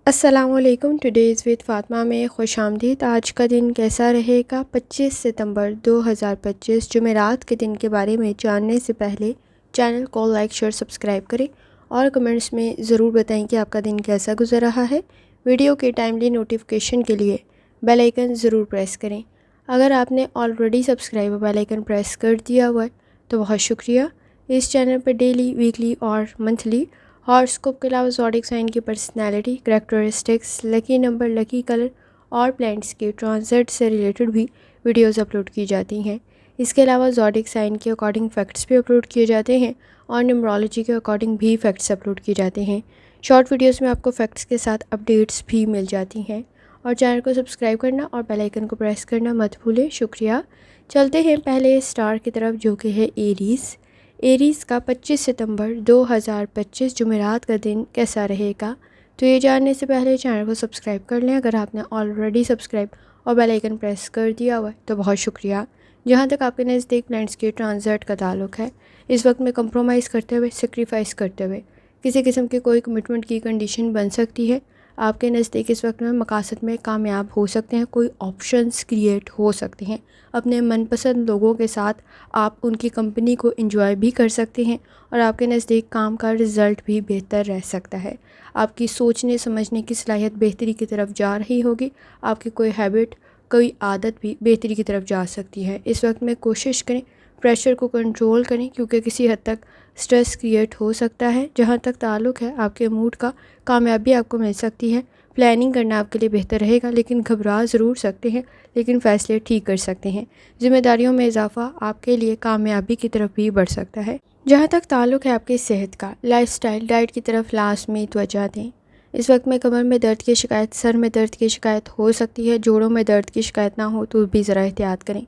السلام علیکم. Today's with Fatima میں خوش آمدید. آج کا دن کیسا رہے گا؟ 25 ستمبر 2025 جمعرات کے دن کے بارے میں جاننے سے پہلے چینل کو لائک شیئر سبسکرائب کریں اور کمنٹس میں ضرور بتائیں کہ آپ کا دن کیسا گزر رہا ہے. ویڈیو کے ٹائملی نوٹیفیکیشن کے لیے بیل آئیکن ضرور پریس کریں. اگر آپ نے already subscribe bell icon press کر دیا ہوا ہے تو بہت شکریہ. اس چینل پر ڈیلی، ویکلی اور منتھلی ہاراسکوپ کے علاوہ زوڈک سائن کی personality, characteristics, lucky number, lucky colour اور پلانٹس کے ٹرانزٹ سے ریلیٹڈ بھی ویڈیوز اپلوڈ کی جاتی ہیں. اس کے علاوہ زوڈک سائن کے اکارڈنگ فیکٹس بھی اپلوڈ کیے جاتے ہیں اور نیومرولوجی کے اکارڈنگ بھی فیکٹس اپلوڈ کیے جاتے ہیں. شارٹ ویڈیوز میں آپ کو فیکٹس کے ساتھ اپڈیٹس بھی مل جاتی ہیں. اور چینل کو سبسکرائب کرنا اور بیل آئیکن کو پریس کرنا مت بھولیں. شکریہ. چلتے ہیں پہلے اسٹار کی طرف جو کہ ہے ایریز کا 25 ستمبر 2025 جمعرات کا دن کیسا رہے گا. تو یہ جاننے سے پہلے چینل کو سبسکرائب کر لیں اگر آپ نے آلریڈی سبسکرائب اور بیل آئیکن پریس کر دیا ہوا ہے تو بہت شکریہ. جہاں تک آپ کے نزدیک پلانٹس کے ٹرانزٹ کا تعلق ہے، اس وقت میں کمپرومائز کرتے ہوئے، سیکریفائس کرتے ہوئے کسی قسم کی کوئی کمٹمنٹ کی کنڈیشن بن سکتی ہے. آپ کے نزدیک اس وقت میں مقاصد میں کامیاب ہو سکتے ہیں. کوئی آپشنز کریٹ ہو سکتے ہیں. اپنے من پسند لوگوں کے ساتھ آپ ان کی کمپنی کو انجوائے بھی کر سکتے ہیں اور آپ کے نزدیک کام کا رزلٹ بھی بہتر رہ سکتا ہے. آپ کی سوچنے سمجھنے کی صلاحیت بہتری کی طرف جا رہی ہوگی. آپ کی کوئی ہیبٹ، کوئی عادت بھی بہتری کی طرف جا سکتی ہے. اس وقت میں کوشش کریں پریشر کو کنٹرول کریں کیونکہ کسی حد تک سٹریس کریٹ ہو سکتا ہے. جہاں تک تعلق ہے آپ کے موڈ کا، کامیابی آپ کو مل سکتی ہے. پلاننگ کرنا آپ کے لیے بہتر رہے گا لیکن گھبرا ضرور سکتے ہیں، لیکن فیصلے ٹھیک کر سکتے ہیں. ذمہ داریوں میں اضافہ آپ کے لیے کامیابی کی طرف بھی بڑھ سکتا ہے. جہاں تک تعلق ہے آپ کی صحت کا، لائف سٹائل، ڈائٹ کی طرف لازمی توجہ دیں. اس وقت میں کمر میں درد کی شکایت، سر میں درد کی شکایت ہو سکتی ہے. جوڑوں میں درد کی شکایت نہ ہو تو بھی ذرا احتیاط کریں.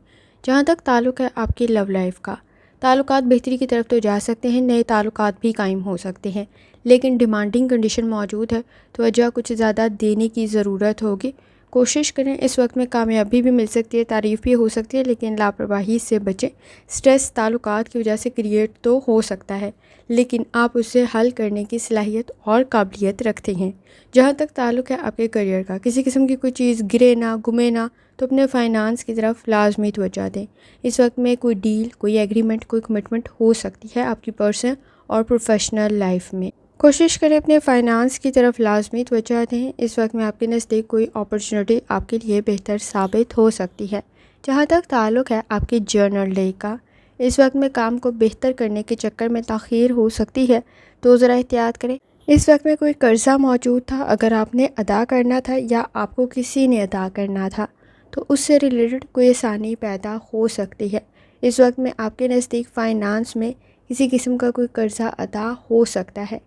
جہاں تک تعلق ہے آپ کی لو لائف کا، تعلقات بہتری کی طرف تو جا سکتے ہیں، نئے تعلقات بھی قائم ہو سکتے ہیں، لیکن ڈیمانڈنگ کنڈیشن موجود ہے. توجہ کچھ زیادہ دینے کی ضرورت ہوگی. کوشش کریں. اس وقت میں کامیابی بھی مل سکتی ہے، تعریف بھی ہو سکتی ہے، لیکن لاپرواہی سے بچیں. سٹریس تعلقات کی وجہ سے کریٹ تو ہو سکتا ہے لیکن آپ اسے حل کرنے کی صلاحیت اور قابلیت رکھتے ہیں. جہاں تک تعلق ہے آپ کے کریئر کا، کسی قسم کی کوئی چیز گرے نہ، گمے نہ، تو اپنے فائنانس کی طرف لازمی توجہ دیں. اس وقت میں کوئی ڈیل، کوئی ایگریمنٹ، کوئی کمٹمنٹ ہو سکتی ہے آپ کی پرسنل اور پروفیشنل لائف میں. کوشش کریں اپنے فائنانس کی طرف لازمی توجہ دیں. اس وقت میں آپ کے نزدیک کوئی اپرچونٹی آپ کے لیے بہتر ثابت ہو سکتی ہے. جہاں تک تعلق ہے آپ کی جرنل ڈے کا، اس وقت میں کام کو بہتر کرنے کے چکر میں تاخیر ہو سکتی ہے تو ذرا احتیاط کریں. اس وقت میں کوئی قرضہ موجود تھا، اگر آپ نے ادا کرنا تھا یا آپ کو کسی نے ادا کرنا تھا تو اس سے ریلیٹڈ کوئی آسانی پیدا ہو سکتی ہے. اس وقت میں آپ کے نزدیک فائنانس میں کسی قسم کا کوئی قرضہ ادا ہو سکتا ہے.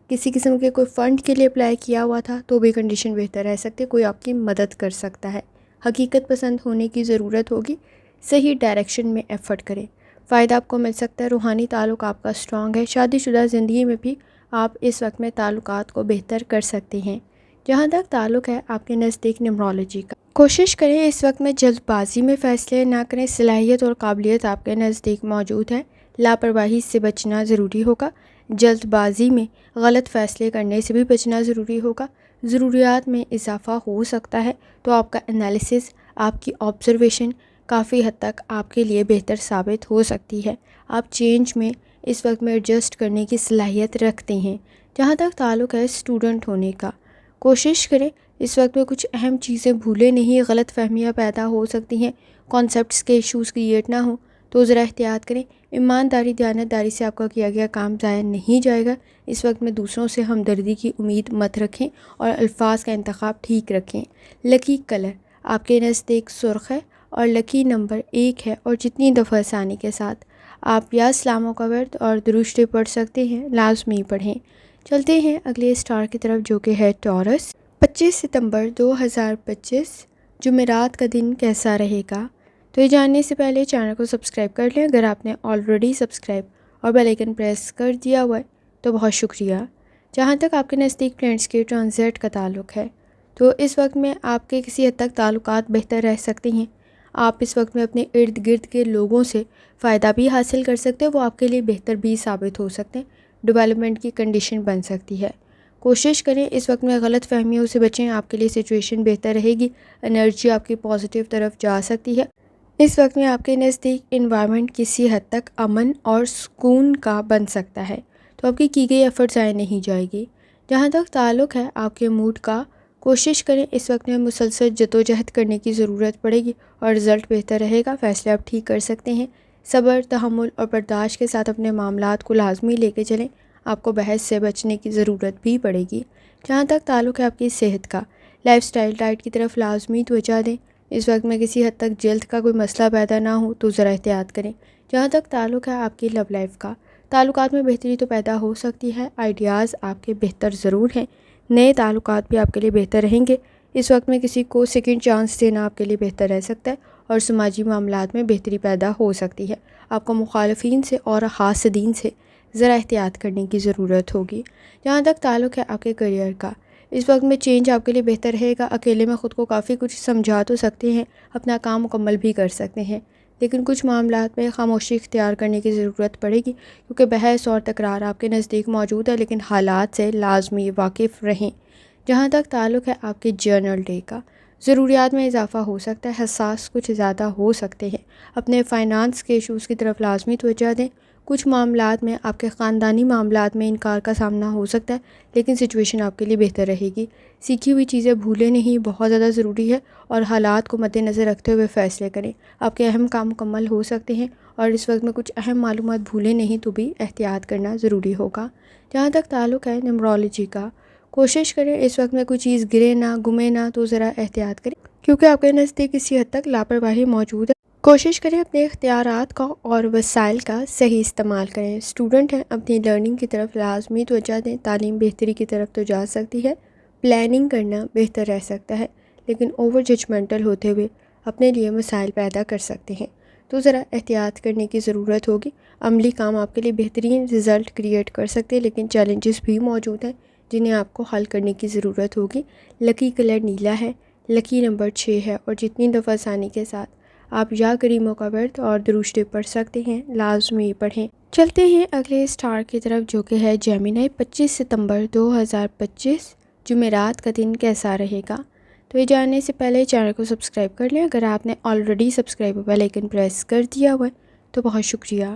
کسی قسم کے کوئی فنڈ کے لیے اپلائی کیا ہوا تھا تو بھی کنڈیشن بہتر رہ سکتی ہے. کوئی آپ کی مدد کر سکتا ہے. حقیقت پسند ہونے کی ضرورت ہوگی. صحیح ڈائریکشن میں ایفرٹ کریں. فائدہ آپ کو مل سکتا ہے. روحانی تعلق آپ کا اسٹرانگ ہے. شادی شدہ زندگی میں بھی آپ اس وقت میں تعلقات کو بہتر کر سکتے ہیں. جہاں تک تعلق ہے آپ کے نزدیک نیومرولوجی کا، کوشش کریں اس وقت میں جلد بازی میں فیصلے نہ کریں. صلاحیت اور قابلیت آپ کے نزدیک موجود ہے. لاپرواہی سے بچنا ضروری ہوگا. جلد بازی میں غلط فیصلے کرنے سے بھی بچنا ضروری ہوگا. ضروریات میں اضافہ ہو سکتا ہے تو آپ کا انالیسس، آپ کی آبزرویشن کافی حد تک آپ کے لیے بہتر ثابت ہو سکتی ہے. آپ چینج میں اس وقت میں ایڈجسٹ کرنے کی صلاحیت رکھتے ہیں. جہاں تک تعلق ہے اسٹوڈنٹ ہونے کا، کوشش کریں اس وقت میں کچھ اہم چیزیں بھولے نہیں. غلط فہمیاں پیدا ہو سکتی ہیں. کانسیپٹس کے ایشوز کریٹ نہ ہوں تو ذرا احتیاط کریں. ایمانداری، دیانتداری سے آپ کا کیا گیا کام ضائع نہیں جائے گا. اس وقت میں دوسروں سے ہمدردی کی امید مت رکھیں اور الفاظ کا انتخاب ٹھیک رکھیں. لکی کلر آپ کے نزدیک سرخ ہے اور لکی نمبر 1 ہے. اور جتنی دفعہ آسانی کے ساتھ آپ یا اسلاموں کا ورد اور درود شریف پڑھ سکتے ہیں لازمی پڑھیں. چلتے ہیں اگلے اسٹار کی طرف جو کہ ہے ٹورس. 25 ستمبر 2025 جمعرات کا دن کیسا رہے گا. تو یہ جاننے سے پہلے چینل کو سبسکرائب کر لیں اگر آپ نے آلریڈی سبسکرائب اور بیل آئیکن پریس کر دیا ہوا ہے تو بہت شکریہ. جہاں تک آپ کے نزدیک پلانٹس کے ٹرانزٹ کا تعلق ہے تو اس وقت میں آپ کے کسی حد تک تعلقات بہتر رہ سکتے ہیں. آپ اس وقت میں اپنے ارد گرد کے لوگوں سے فائدہ بھی حاصل کر سکتے ہیں. وہ آپ کے لیے بہتر بھی ثابت ہو سکتے ہیں. ڈیولپمنٹ کی کنڈیشن بن سکتی ہے. کوشش کریں اس وقت میں غلط فہمیوں سے بچیں، آپ کے لیے سچویشن بہتر رہے گی، انرجی آپ کی پازیٹیو طرف جا سکتی ہے۔ اس وقت میں آپ کے نزدیک انوائرمنٹ کسی حد تک امن اور سکون کا بن سکتا ہے، تو آپ کی گئی ایفرٹ ضائع نہیں جائے گی۔ جہاں تک تعلق ہے آپ کے موڈ کا، کوشش کریں اس وقت میں مسلسل جدوجہد کرنے کی ضرورت پڑے گی اور رزلٹ بہتر رہے گا، فیصلے آپ ٹھیک کر سکتے ہیں۔ صبر، تحمل اور برداشت کے ساتھ اپنے معاملات کو لازمی لے کے چلیں، آپ کو بحث سے بچنے کی ضرورت بھی پڑے گی۔ جہاں تک تعلق ہے آپ کی صحت کا، لائف سٹائل ڈائٹ کی طرف لازمی توجہ دیں، اس وقت میں کسی حد تک جلد کا کوئی مسئلہ پیدا نہ ہو تو ذرا احتیاط کریں۔ جہاں تک تعلق ہے آپ کی لو لائف کا، تعلقات میں بہتری تو پیدا ہو سکتی ہے، آئیڈیاز آپ کے بہتر ضرور ہیں، نئے تعلقات بھی آپ کے لیے بہتر رہیں گے۔ اس وقت میں کسی کو سیکنڈ چانس دینا آپ کے لیے بہتر رہ سکتا ہے اور سماجی معاملات میں بہتری پیدا ہو سکتی ہے۔ آپ کو مخالفین سے اور حاسدین سے ذرا احتیاط کرنے کی ضرورت ہوگی۔ جہاں تک تعلق ہے آپ کے کریئر کا، اس وقت میں چینج آپ کے لیے بہتر رہے گا، اکیلے میں خود کو کافی کچھ سمجھا تو سکتے ہیں، اپنا کام مکمل بھی کر سکتے ہیں، لیکن کچھ معاملات میں خاموشی اختیار کرنے کی ضرورت پڑے گی، کیونکہ بحث اور تکرار آپ کے نزدیک موجود ہے، لیکن حالات سے لازمی واقف رہیں۔ جہاں تک تعلق ہے آپ کے جرنل ڈے کا، ضروریات میں اضافہ ہو سکتا ہے، حساس کچھ زیادہ ہو سکتے ہیں، اپنے فائنانس کے ایشوز کی طرف لازمی توجہ دیں۔ کچھ معاملات میں آپ کے خاندانی معاملات میں انکار کا سامنا ہو سکتا ہے، لیکن سچویشن آپ کے لیے بہتر رہے گی۔ سیکھی ہوئی چیزیں بھولیں نہیں، بہت زیادہ ضروری ہے، اور حالات کو مد نظر رکھتے ہوئے فیصلے کریں۔ آپ کے اہم کام مکمل ہو سکتے ہیں، اور اس وقت میں کچھ اہم معلومات بھولیں نہیں تو بھی احتیاط کرنا ضروری ہوگا۔ جہاں تک تعلق ہے نیمرولوجی کا، کوشش کریں اس وقت میں کوئی چیز گرے نہ، گمے نہ، تو ذرا احتیاط کریں، کیونکہ آپ کے نزدیک کسی حد تک لاپرواہی موجود ہے۔ کوشش کریں اپنے اختیارات کا اور وسائل کا صحیح استعمال کریں۔ اسٹوڈنٹ ہیں، اپنی لرننگ کی طرف لازمی توجہ دیں، تعلیم بہتری کی طرف تو جا سکتی ہے، پلاننگ کرنا بہتر رہ سکتا ہے، لیکن اوور ججمنٹل ہوتے ہوئے اپنے لیے مسائل پیدا کر سکتے ہیں، تو ذرا احتیاط کرنے کی ضرورت ہوگی۔ عملی کام آپ کے لیے بہترین رزلٹ کریٹ کر سکتے ہیں، لیکن چیلنجز بھی موجود ہیں جنہیں آپ کو حل کرنے کی ضرورت ہوگی۔ لکی کلر نیلا ہے، لکی نمبر 6 ہے، اور جتنی دفعہ آسانی کے ساتھ آپ یا کریموں کا ورد اور درود شریف پڑھ سکتے ہیں، لازمی پڑھیں۔ چلتے ہیں اگلے اسٹار کی طرف، جو کہ ہے جیمنائی۔ 25 ستمبر 2025 جمعرات کا دن کیسا رہے گا؟ تو یہ جاننے سے پہلے چینل کو سبسکرائب کر لیں، اگر آپ نے already subscribe bell icon press کر دیا ہوا ہے تو بہت شکریہ۔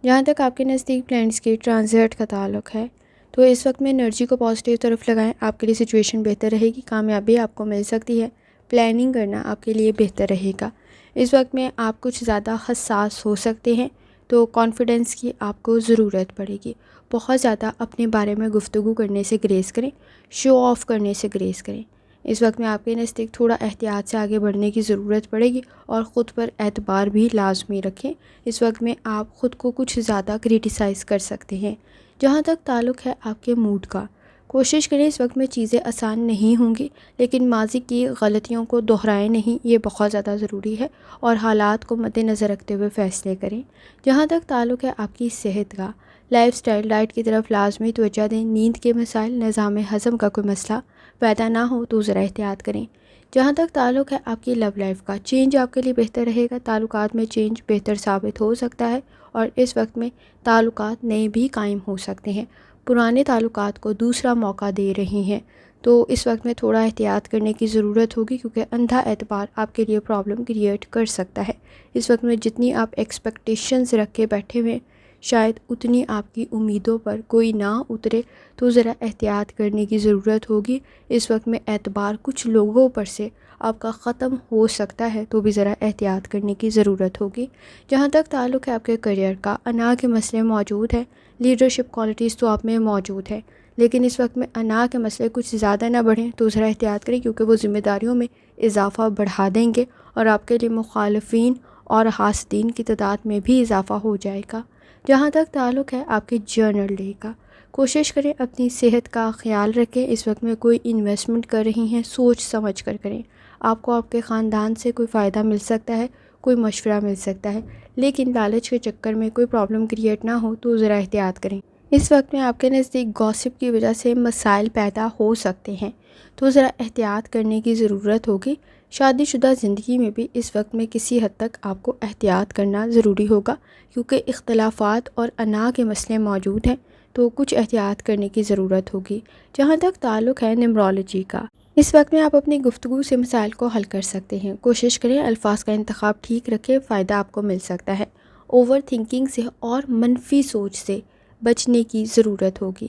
جہاں تک آپ کے نزدیک پلانٹس کے ٹرانزٹ کا تعلق ہے، تو اس وقت میں انرجی کو پازیٹیو طرف لگائیں، آپ کے لیے سچویشن بہتر رہے گی، کامیابی آپ کو مل سکتی ہے، پلاننگ کرنا آپ کے لیے بہتر رہے گا۔ اس وقت میں آپ کچھ زیادہ حساس ہو سکتے ہیں، تو کانفیڈنس کی آپ کو ضرورت پڑے گی۔ بہت زیادہ اپنے بارے میں گفتگو کرنے سے گریز کریں، شو آف کرنے سے گریز کریں۔ اس وقت میں آپ کے نزدیک تھوڑا احتیاط سے آگے بڑھنے کی ضرورت پڑے گی، اور خود پر اعتبار بھی لازمی رکھیں۔ اس وقت میں آپ خود کو کچھ زیادہ کریٹیسائز کر سکتے ہیں۔ جہاں تک تعلق ہے آپ کے موڈ کا، کوشش کریں اس وقت میں چیزیں آسان نہیں ہوں گی، لیکن ماضی کی غلطیوں کو دہرائیں نہیں، یہ بہت زیادہ ضروری ہے، اور حالات کو مد نظر رکھتے ہوئے فیصلے کریں۔ جہاں تک تعلق ہے آپ کی صحت کا، لائف سٹائل ڈائٹ کی طرف لازمی توجہ دیں، نیند کے مسائل، نظام ہضم کا کوئی مسئلہ پیدا نہ ہو تو ذرا احتیاط کریں۔ جہاں تک تعلق ہے آپ کی لو لائف کا، چینج آپ کے لیے بہتر رہے گا، تعلقات میں چینج بہتر ثابت ہو سکتا ہے، اور اس وقت میں تعلقات نئے بھی قائم ہو سکتے ہیں، پرانے تعلقات کو دوسرا موقع دے رہے ہیں، تو اس وقت میں تھوڑا احتیاط کرنے کی ضرورت ہوگی، کیونکہ اندھا اعتبار آپ کے لیے پرابلم کریٹ کر سکتا ہے۔ اس وقت میں جتنی آپ ایکسپیکٹیشنز رکھ کے بیٹھے ہوئے، شاید اتنی آپ کی امیدوں پر کوئی نہ اترے، تو ذرا احتیاط کرنے کی ضرورت ہوگی۔ اس وقت میں اعتبار کچھ لوگوں پر سے آپ کا ختم ہو سکتا ہے، تو بھی ذرا احتیاط کرنے کی ضرورت ہوگی۔ جہاں تک تعلق ہے آپ کے کریئر کا، انا کے مسئلے موجود ہیں، لیڈرشپ کوالٹیز تو آپ میں موجود ہے، لیکن اس وقت میں انا کے مسئلے کچھ زیادہ نہ بڑھیں تو ذرا احتیاط کریں، کیونکہ وہ ذمہ داریوں میں اضافہ بڑھا دیں گے، اور آپ کے لیے مخالفین اور حاسدین کی تعداد میں بھی اضافہ ہو جائے گا۔ جہاں تک تعلق ہے آپ کے جرنل ڈے کا، کوشش کریں اپنی صحت کا خیال رکھیں۔ اس وقت میں کوئی انویسٹمنٹ کر رہی ہیں، سوچ سمجھ کر کریں، آپ کو آپ کے خاندان سے کوئی فائدہ مل سکتا ہے، کوئی مشورہ مل سکتا ہے، لیکن لالچ کے چکر میں کوئی پرابلم کریٹ نہ ہو تو ذرا احتیاط کریں۔ اس وقت میں آپ کے نزدیک گوسپ کی وجہ سے مسائل پیدا ہو سکتے ہیں، تو ذرا احتیاط کرنے کی ضرورت ہوگی۔ شادی شدہ زندگی میں بھی اس وقت میں کسی حد تک آپ کو احتیاط کرنا ضروری ہوگا، کیونکہ اختلافات اور انا کے مسئلے موجود ہیں، تو کچھ احتیاط کرنے کی ضرورت ہوگی۔ جہاں تک تعلق ہے نیمرولوجی کا، اس وقت میں آپ اپنی گفتگو سے مسائل کو حل کر سکتے ہیں۔ کوشش کریں الفاظ کا انتخاب ٹھیک رکھیں، فائدہ آپ کو مل سکتا ہے۔ اوور تھنکنگ سے اور منفی سوچ سے بچنے کی ضرورت ہوگی۔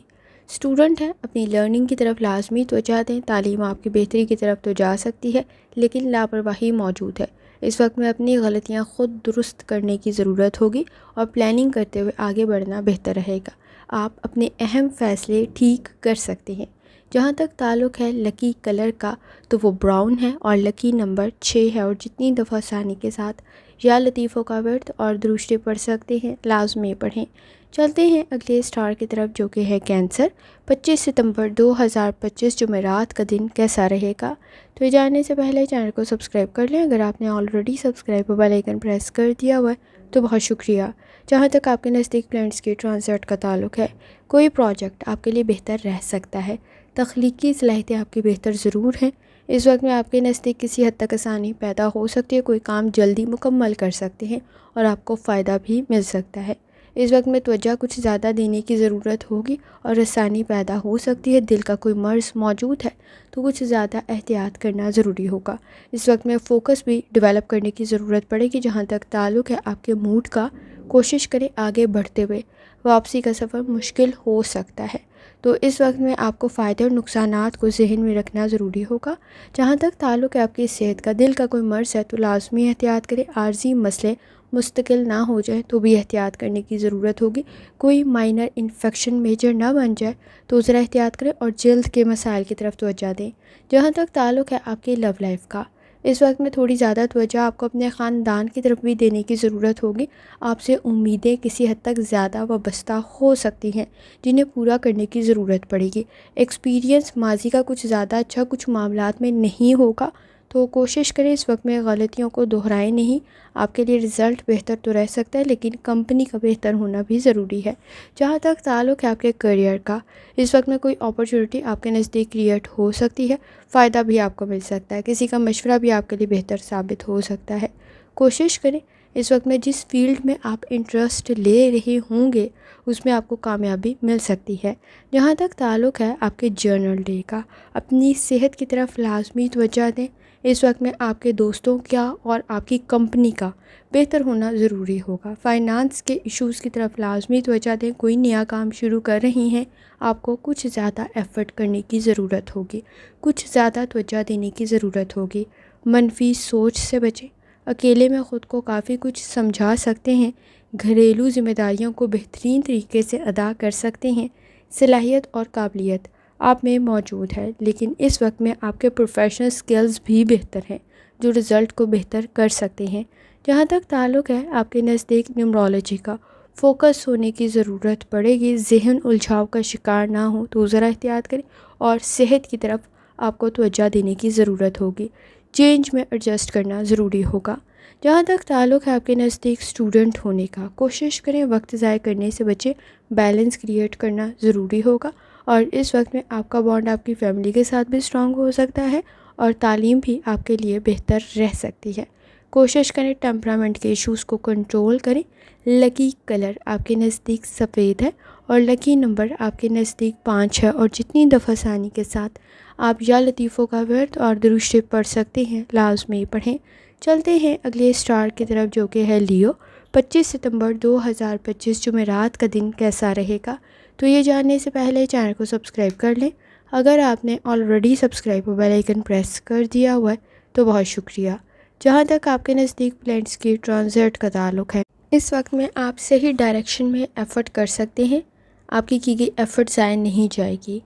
اسٹوڈنٹ ہیں، اپنی لرننگ کی طرف لازمی توجہ دیں۔ تعلیم آپ کی بہتری کی طرف تو جا سکتی ہے، لیکن لاپرواہی موجود ہے۔ اس وقت میں اپنی غلطیاں خود درست کرنے کی ضرورت ہوگی اور پلاننگ کرتے ہوئے آگے بڑھنا بہتر رہے گا۔ آپ اپنے اہم فیصلے ٹھیک کر سکتے ہیں۔ جہاں تک تعلق ہے لکی کلر کا، تو وہ براؤن ہے اور لکی نمبر 6 ہے، اور جتنی دفعہ آسانی کے ساتھ یا لطیفوں کا ورد اور درشتے پڑھ سکتے ہیں لازمی پڑھیں۔ چلتے ہیں اگلے اسٹار کی طرف جو کہ ہے کینسر۔ 25 ستمبر 2025 جمعرات کا دن کیسا رہے گا؟ تو یہ جاننے سے پہلے چینل کو سبسکرائب کر لیں۔ اگر آپ نے already subscribe bell icon press کر دیا ہوا ہے تو بہت شکریہ۔ جہاں تک آپ کے نزدیک پلانٹس کی ٹرانزٹ کا تعلق ہے، کوئی پروجیکٹ آپ کے لیے بہتر رہ سکتا ہے۔ تخلیقی صلاحیتیں آپ کی بہتر ضرور ہیں۔ اس وقت میں آپ کے نزدیک کسی حد تک آسانی پیدا ہو سکتی ہے، کوئی کام جلدی مکمل کر سکتے ہیں اور آپ کو فائدہ بھی مل سکتا ہے۔ اس وقت میں توجہ کچھ زیادہ دینے کی ضرورت ہوگی اور آسانی پیدا ہو سکتی ہے۔ دل کا کوئی مرض موجود ہے تو کچھ زیادہ احتیاط کرنا ضروری ہوگا۔ اس وقت میں فوکس بھی ڈیولپ کرنے کی ضرورت پڑے گی۔ جہاں تک تعلق ہے آپ کے موڈ کا، کوشش کریں آگے بڑھتے ہوئے واپسی کا سفر مشکل ہو سکتا ہے، تو اس وقت میں آپ کو فائدے اور نقصانات کو ذہن میں رکھنا ضروری ہوگا۔ جہاں تک تعلق ہے آپ کی صحت کا، دل کا کوئی مرض ہے تو لازمی احتیاط کریں۔ عارضی مسئلے مستقل نہ ہو جائے تو بھی احتیاط کرنے کی ضرورت ہوگی۔ کوئی مائنر انفیکشن میجر نہ بن جائے تو ذرا احتیاط کریں اور جلد کے مسائل کی طرف توجہ دیں۔ جہاں تک تعلق ہے آپ کی لو لائف کا، اس وقت میں تھوڑی زیادہ توجہ آپ کو اپنے خاندان کی طرف بھی دینے کی ضرورت ہوگی۔ آپ سے امیدیں کسی حد تک زیادہ وابستہ ہو سکتی ہیں جنہیں پورا کرنے کی ضرورت پڑے گی۔ ایکسپیرینس ماضی کا کچھ زیادہ اچھا کچھ معاملات میں نہیں ہوگا، تو کوشش کریں اس وقت میں غلطیوں کو دہرائیں نہیں۔ آپ کے لیے رزلٹ بہتر تو رہ سکتا ہے، لیکن کمپنی کا بہتر ہونا بھی ضروری ہے۔ جہاں تک تعلق ہے آپ کے کیریئر کا، اس وقت میں کوئی اپرچونٹی آپ کے نزدیک کریٹ ہو سکتی ہے، فائدہ بھی آپ کو مل سکتا ہے، کسی کا مشورہ بھی آپ کے لیے بہتر ثابت ہو سکتا ہے۔ کوشش کریں اس وقت میں جس فیلڈ میں آپ انٹرسٹ لے رہے ہوں گے اس میں آپ کو کامیابی مل سکتی ہے۔ جہاں تک تعلق ہے آپ کے جرنل ڈے کا، اپنی صحت کی طرف لازمی توجہ دیں۔ اس وقت میں آپ کے دوستوں کا اور آپ کی کمپنی کا بہتر ہونا ضروری ہوگا۔ فائنانس کے ایشوز کی طرف لازمی توجہ دیں۔ کوئی نیا کام شروع کر رہی ہیں، آپ کو کچھ زیادہ ایفرٹ کرنے کی ضرورت ہوگی، کچھ زیادہ توجہ دینے کی ضرورت ہوگی۔ منفی سوچ سے بچیں۔ اکیلے میں خود کو کافی کچھ سمجھا سکتے ہیں، گھریلو ذمہ داریوں کو بہترین طریقے سے ادا کر سکتے ہیں۔ صلاحیت اور قابلیت آپ میں موجود ہے، لیکن اس وقت میں آپ کے پروفیشنل سکلز بھی بہتر ہیں جو رزلٹ کو بہتر کر سکتے ہیں۔ جہاں تک تعلق ہے آپ کے نزدیک نیمرولوجی کا، فوکس ہونے کی ضرورت پڑے گی۔ ذہن الجھاؤ کا شکار نہ ہو تو ذرا احتیاط کریں، اور صحت کی طرف آپ کو توجہ دینے کی ضرورت ہوگی۔ چینج میں ایڈجسٹ کرنا ضروری ہوگا۔ جہاں تک تعلق ہے آپ کے نزدیک اسٹوڈنٹ ہونے کا، کوشش کریں وقت ضائع کرنے سے بچیں، بیلنس کریٹ کرنا ضروری ہوگا۔ اور اس وقت میں آپ کا بانڈ آپ کی فیملی کے ساتھ بھی اسٹرانگ ہو سکتا ہے اور تعلیم بھی آپ کے لیے بہتر رہ سکتی ہے۔ کوشش کریں ٹیمپرامنٹ کے ایشوز کو کنٹرول کریں۔ لکی کلر آپ کے نزدیک سفید ہے اور لکی نمبر آپ کے نزدیک 5 ہے، اور جتنی دفعہ آسانی کے ساتھ آپ یا لطیفوں کا ورد اور درشتے پڑھ سکتے ہیں لازمی پڑھیں۔ چلتے ہیں اگلے اسٹار کی طرف جو کہ ہے لیو۔ 25 ستمبر 2025 جمعرات کا دن کیسا رہے گا؟ تو یہ جاننے سے پہلے چینل کو سبسکرائب کر لیں۔ اگر آپ نے already subscribe bell icon press کر دیا ہوا ہے تو بہت شکریہ۔ جہاں تک آپ کے نزدیک پلانٹس کی ٹرانزٹ کا تعلق ہے، اس وقت میں آپ صحیح ڈائریکشن میں ایفرٹ کر سکتے ہیں۔ آپ کی گئی ایفرٹ ضائع نہیں جائے گی،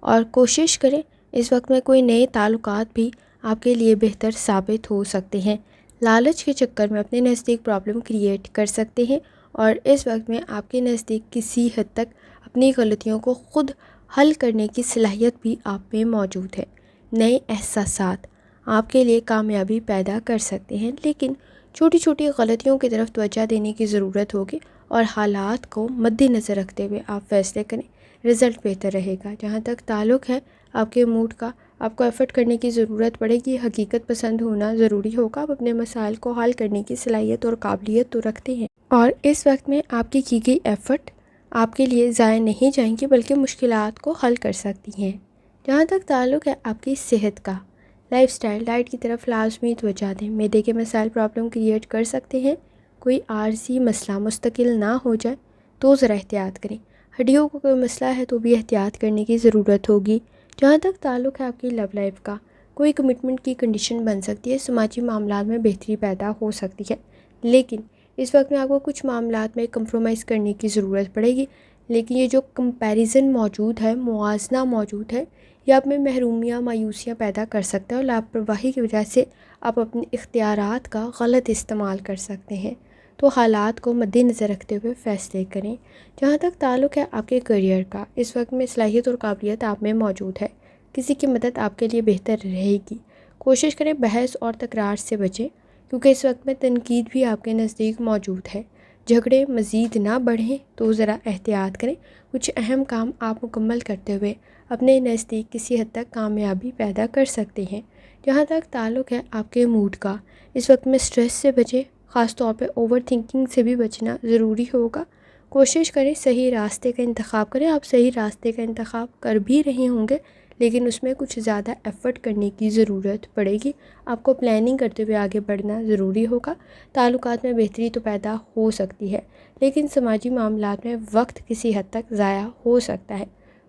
اور کوشش کریں اس وقت میں کوئی نئے تعلقات بھی آپ کے لیے بہتر ثابت ہو سکتے ہیں۔ لالچ کے چکر میں اپنے نزدیک پرابلم کریٹ کر سکتے ہیں، اور اس وقت میں آپ کے نزدیک کسی حد تک اپنی غلطیوں کو خود حل کرنے کی صلاحیت بھی آپ میں موجود ہے۔ نئے احساسات آپ کے لیے کامیابی پیدا کر سکتے ہیں، لیکن چھوٹی چھوٹی غلطیوں کی طرف توجہ دینے کی ضرورت ہوگی، اور حالات کو مد نظر رکھتے ہوئے آپ فیصلے کریں، رزلٹ بہتر رہے گا۔ جہاں تک تعلق ہے آپ کے موڈ کا، آپ کو ایفرٹ کرنے کی ضرورت پڑے گی، حقیقت پسند ہونا ضروری ہوگا۔ آپ اپنے مسائل کو حل کرنے کی صلاحیت اور قابلیت تو رکھتے ہیں، اور اس وقت میں آپ کی گئی ایفرٹ آپ کے لیے ضائع نہیں جائیں گی بلکہ مشکلات کو حل کر سکتی ہیں۔ جہاں تک تعلق ہے آپ کی صحت کا، لائف سٹائل ڈائٹ کی طرف لازمی توجہ دیں۔ معدے کے مسائل پرابلم کریٹ کر سکتے ہیں۔ کوئی عارضی مسئلہ مستقل نہ ہو جائے تو ذرا احتیاط کریں۔ ہڈیوں کو کوئی مسئلہ ہے تو بھی احتیاط کرنے کی ضرورت ہوگی۔ جہاں تک تعلق ہے آپ کی لو لائف کا، کوئی کمٹمنٹ کی کنڈیشن بن سکتی ہے، سماجی معاملات میں بہتری پیدا ہو سکتی ہے، لیکن اس وقت میں آپ کو کچھ معاملات میں کمپرومائز کرنے کی ضرورت پڑے گی۔ لیکن یہ جو کمپیریزن موجود ہے، موازنہ موجود ہے، یہ آپ میں محرومیاں، مایوسیاں پیدا کر سکتا ہے اور لاپرواہی کی وجہ سے آپ اپنے اختیارات کا غلط استعمال کر سکتے ہیں۔ تو حالات کو مد نظر رکھتے ہوئے فیصلے کریں۔ جہاں تک تعلق ہے آپ کے کیریئر کا، اس وقت میں صلاحیت اور قابلیت آپ میں موجود ہے، کسی کی مدد آپ کے لیے بہتر رہے گی۔ کوشش کریں بحث اور تکرار سے بچیں، کیونکہ اس وقت میں تنقید بھی آپ کے نزدیک موجود ہے۔ جھگڑے مزید نہ بڑھیں تو ذرا احتیاط کریں۔ کچھ اہم کام آپ مکمل کرتے ہوئے اپنے نزدیک کسی حد تک کامیابی پیدا کر سکتے ہیں۔ جہاں تک تعلق ہے آپ کے موڈ کا، اس وقت میں سٹریس سے بچیں، خاص طور پہ اوور تھنکنگ سے بھی بچنا ضروری ہوگا۔ کوشش کریں صحیح راستے کا انتخاب کریں۔ آپ صحیح راستے کا انتخاب کر بھی رہے ہوں گے، لیکن اس میں کچھ زیادہ ایفرٹ کرنے کی ضرورت پڑے گی۔ آپ کو پلاننگ کرتے ہوئے آگے بڑھنا ضروری ہوگا۔ تعلقات میں بہتری تو پیدا ہو سکتی ہے، لیکن سماجی معاملات میں وقت کسی حد تک ضائع ہو سکتا ہے۔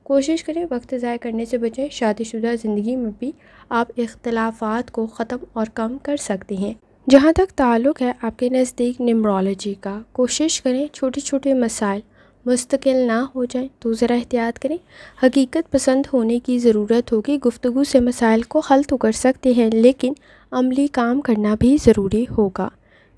کوشش کریں وقت ضائع کرنے سے بچیں۔ شادی شدہ زندگی میں بھی آپ اختلافات کو ختم اور کم کر سکتے ہیں۔ جہاں تک تعلق ہے آپ کے نزدیک نیمرولوجی کا، کوشش کریں چھوٹے چھوٹے مسائل مستقل نہ ہو جائیں تو ذرا احتیاط کریں۔ حقیقت پسند ہونے کی ضرورت ہوگی۔ گفتگو سے مسائل کو حل تو کر سکتے ہیں، لیکن عملی کام کرنا بھی ضروری ہوگا۔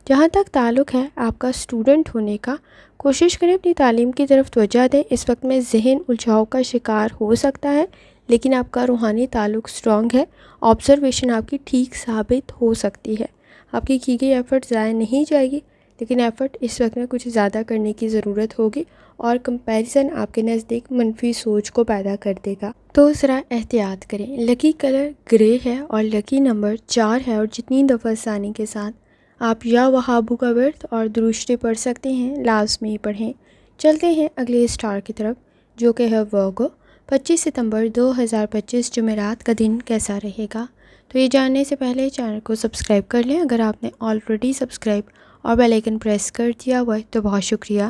جہاں تک تعلق ہے آپ کا اسٹوڈنٹ ہونے کا، کوشش کریں اپنی تعلیم کی طرف توجہ دیں۔ اس وقت میں ذہن الجھاؤ کا شکار ہو سکتا ہے، لیکن آپ کا روحانی تعلق اسٹرانگ ہے۔ آبزرویشن آپ کی ٹھیک ثابت ہو سکتی ہے۔ آپ کی گئی ایفرٹ ضائع نہیں جائے گی، لیکن ایفرٹ اس وقت میں کچھ زیادہ کرنے کی ضرورت ہوگی، اور کمپیریزن آپ کے نزدیک منفی سوچ کو پیدا کر دے گا، تو ذرا احتیاط کریں۔ لکی کلر گرے ہے اور لکی نمبر 4 ہے، اور جتنی دفعہ ثانی کے ساتھ آپ یا وہابو کا ورد اور درشتے پڑھ سکتے ہیں، لازمی پڑھیں۔ چلتے ہیں اگلے اسٹار کی طرف، جو کہ ہے ورگو۔ 25 ستمبر 2025 جمعرات کا دن کیسا رہے گا؟ تو یہ جاننے سے پہلے چینل کو سبسکرائب کر لیں اگر آپ نے آلریڈی سبسکرائب اور بیل آئیکن پریس کر دیا ہوا ہے تو بہت شکریہ۔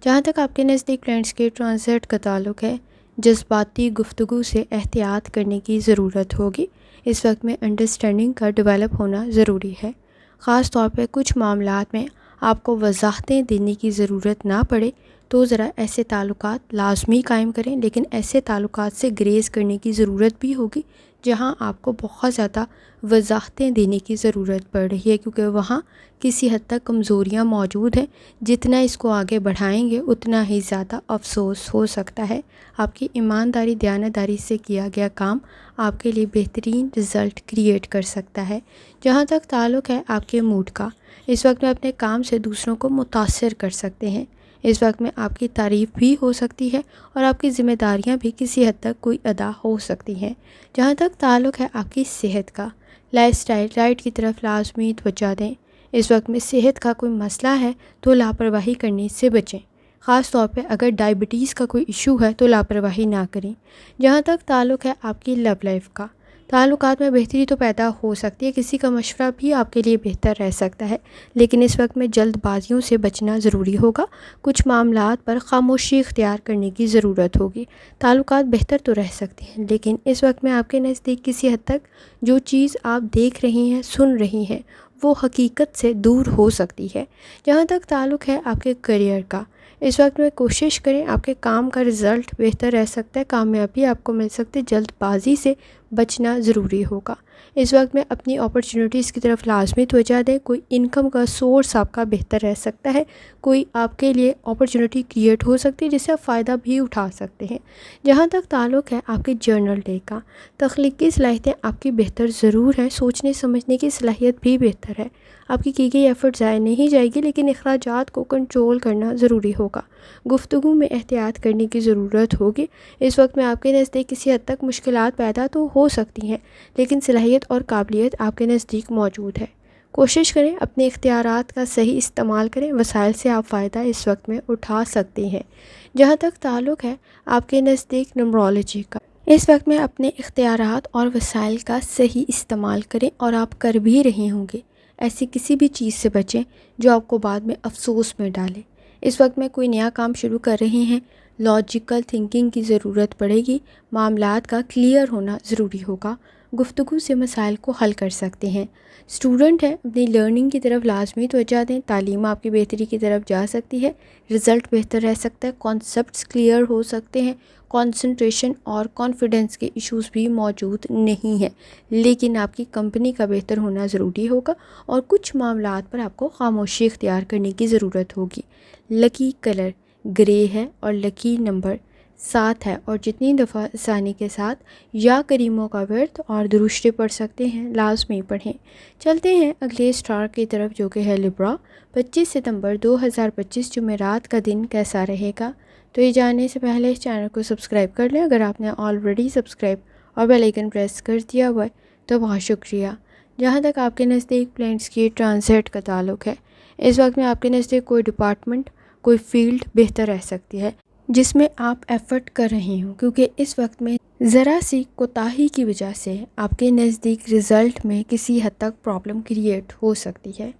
جہاں تک آپ کے نزدیک پلانٹس کے ٹرانزٹ کا تعلق ہے، جذباتی گفتگو سے احتیاط کرنے کی ضرورت ہوگی۔ اس وقت میں انڈرسٹینڈنگ کا ڈیولپ ہونا ضروری ہے، خاص طور پہ کچھ معاملات میں آپ کو وضاحتیں دینے کی ضرورت نہ پڑے تو ذرا ایسے تعلقات لازمی قائم کریں، لیکن ایسے تعلقات سے گریز کرنے کی ضرورت بھی ہوگی جہاں آپ کو بہت زیادہ وضاحتیں دینے کی ضرورت پڑ رہی ہے، کیونکہ وہاں کسی حد تک کمزوریاں موجود ہیں۔ جتنا اس کو آگے بڑھائیں گے اتنا ہی زیادہ افسوس ہو سکتا ہے۔ آپ کی ایمانداری، دیانتداری سے کیا گیا کام آپ کے لیے بہترین رزلٹ کریٹ کر سکتا ہے۔ جہاں تک تعلق ہے آپ کے موڈ کا، اس وقت میں اپنے کام سے دوسروں کو متاثر کر سکتے ہیں۔ اس وقت میں آپ کی تعریف بھی ہو سکتی ہے اور آپ کی ذمہ داریاں بھی کسی حد تک کوئی ادا ہو سکتی ہیں۔ جہاں تک تعلق ہے آپ کی صحت کا، لائف سٹائل ڈائٹ کی طرف لازمی توجہ دیں۔ اس وقت میں صحت کا کوئی مسئلہ ہے تو لاپرواہی کرنے سے بچیں، خاص طور پہ اگر ڈائبٹیز کا کوئی ایشو ہے تو لاپرواہی نہ کریں۔ جہاں تک تعلق ہے آپ کی لو لائف کا، تعلقات میں بہتری تو پیدا ہو سکتی ہے، کسی کا مشورہ بھی آپ کے لیے بہتر رہ سکتا ہے، لیکن اس وقت میں جلد بازیوں سے بچنا ضروری ہوگا۔ کچھ معاملات پر خاموشی اختیار کرنے کی ضرورت ہوگی۔ تعلقات بہتر تو رہ سکتے ہیں، لیکن اس وقت میں آپ کے نزدیک کسی حد تک جو چیز آپ دیکھ رہی ہیں، سن رہی ہیں، وہ حقیقت سے دور ہو سکتی ہے۔ جہاں تک تعلق ہے آپ کے کیریئر کا، اس وقت میں کوشش کریں آپ کے کام کا رزلٹ بہتر رہ سکتا ہے، کامیابی آپ کو مل سکتی ہے، جلد بازی سے بچنا ضروری ہوگا۔ اس وقت میں اپنی اپرچونیٹیز کی طرف لازمی توجہ دیں۔ کوئی انکم کا سورس آپ کا بہتر رہ سکتا ہے، کوئی آپ کے لیے اپرچونیٹی کریٹ ہو سکتی ہے جس سے آپ فائدہ بھی اٹھا سکتے ہیں۔ جہاں تک تعلق ہے آپ کے جرنل ڈے کا، تخلیقی صلاحیتیں آپ کی بہتر ضرور ہیں، سوچنے سمجھنے کی صلاحیت بھی بہتر ہے۔ آپ کی گئی ایفرٹ ضائع نہیں جائے گی، لیکن اخراجات کو کنٹرول کرنا ضروری ہوگا۔ گفتگو میں احتیاط کرنے کی ضرورت ہوگی۔ اس وقت میں آپ کے نزدیک کسی حد تک مشکلات پیدا تو ہو سکتی ہیں، لیکن صلاحیت اور قابلیت آپ کے نزدیک موجود ہے۔ کوشش کریں اپنے اختیارات کا صحیح استعمال کریں، وسائل سے آپ فائدہ اس وقت میں اٹھا سکتے ہیں۔ جہاں تک تعلق ہے آپ کے نزدیک نمرولوجی کا، اس وقت میں اپنے اختیارات اور وسائل کا صحیح استعمال کریں، اور آپ کر بھی رہے ہوں گے۔ ایسی کسی بھی چیز سے بچیں جو آپ کو بعد میں افسوس میں ڈالے۔ اس وقت میں کوئی نیا کام شروع کر رہے ہیں، لاجیکل تھنکنگ کی ضرورت پڑے گی، معاملات کا کلیئر ہونا ضروری ہوگا، گفتگو سے مسائل کو حل کر سکتے ہیں۔ اسٹوڈنٹ ہیں، اپنی لرننگ کی طرف لازمی توجہ دیں، تعلیم آپ کی بہتری کی طرف جا سکتی ہے، رزلٹ بہتر رہ سکتا ہے، کانسیپٹس کلیئر ہو سکتے ہیں، کنسنٹریشن اور کانفیڈنس کے ایشوز بھی موجود نہیں ہیں، لیکن آپ کی کمپنی کا بہتر ہونا ضروری ہوگا اور کچھ معاملات پر آپ کو خاموشی اختیار کرنے کی ضرورت ہوگی۔ لکی کلر گرے ہے اور لکی نمبر 7 ہے، اور جتنی دفعہ آسانی کے ساتھ یا کریموں کا ورد اور درشتے پڑھ سکتے ہیں لازمی پڑھیں۔ چلتے ہیں اگلے اسٹار کی طرف جو کہ ہے لبرا۔ 25 ستمبر 2025 جمعرات کا دن کیسا رہے گا؟ تو یہ جاننے سے پہلے اس چینل کو سبسکرائب کر لیں اگر آپ نے آلریڈی سبسکرائب اور بیل آئیکن پریس کر دیا ہوا ہے تو بہت شکریہ۔ جہاں تک آپ کے نزدیک پلینٹس کی ٹرانزٹ کا تعلق ہے، اس وقت میں آپ کے نزدیک کوئی ڈپارٹمنٹ، کوئی فیلڈ بہتر رہ سکتی ہے جس میں آپ ایفرٹ کر رہے ہوں، کیونکہ اس وقت میں ذرا سی کوتاہی کی وجہ سے آپ کے نزدیک رزلٹ میں کسی حد تک پرابلم کریٹ ہو سکتی ہے۔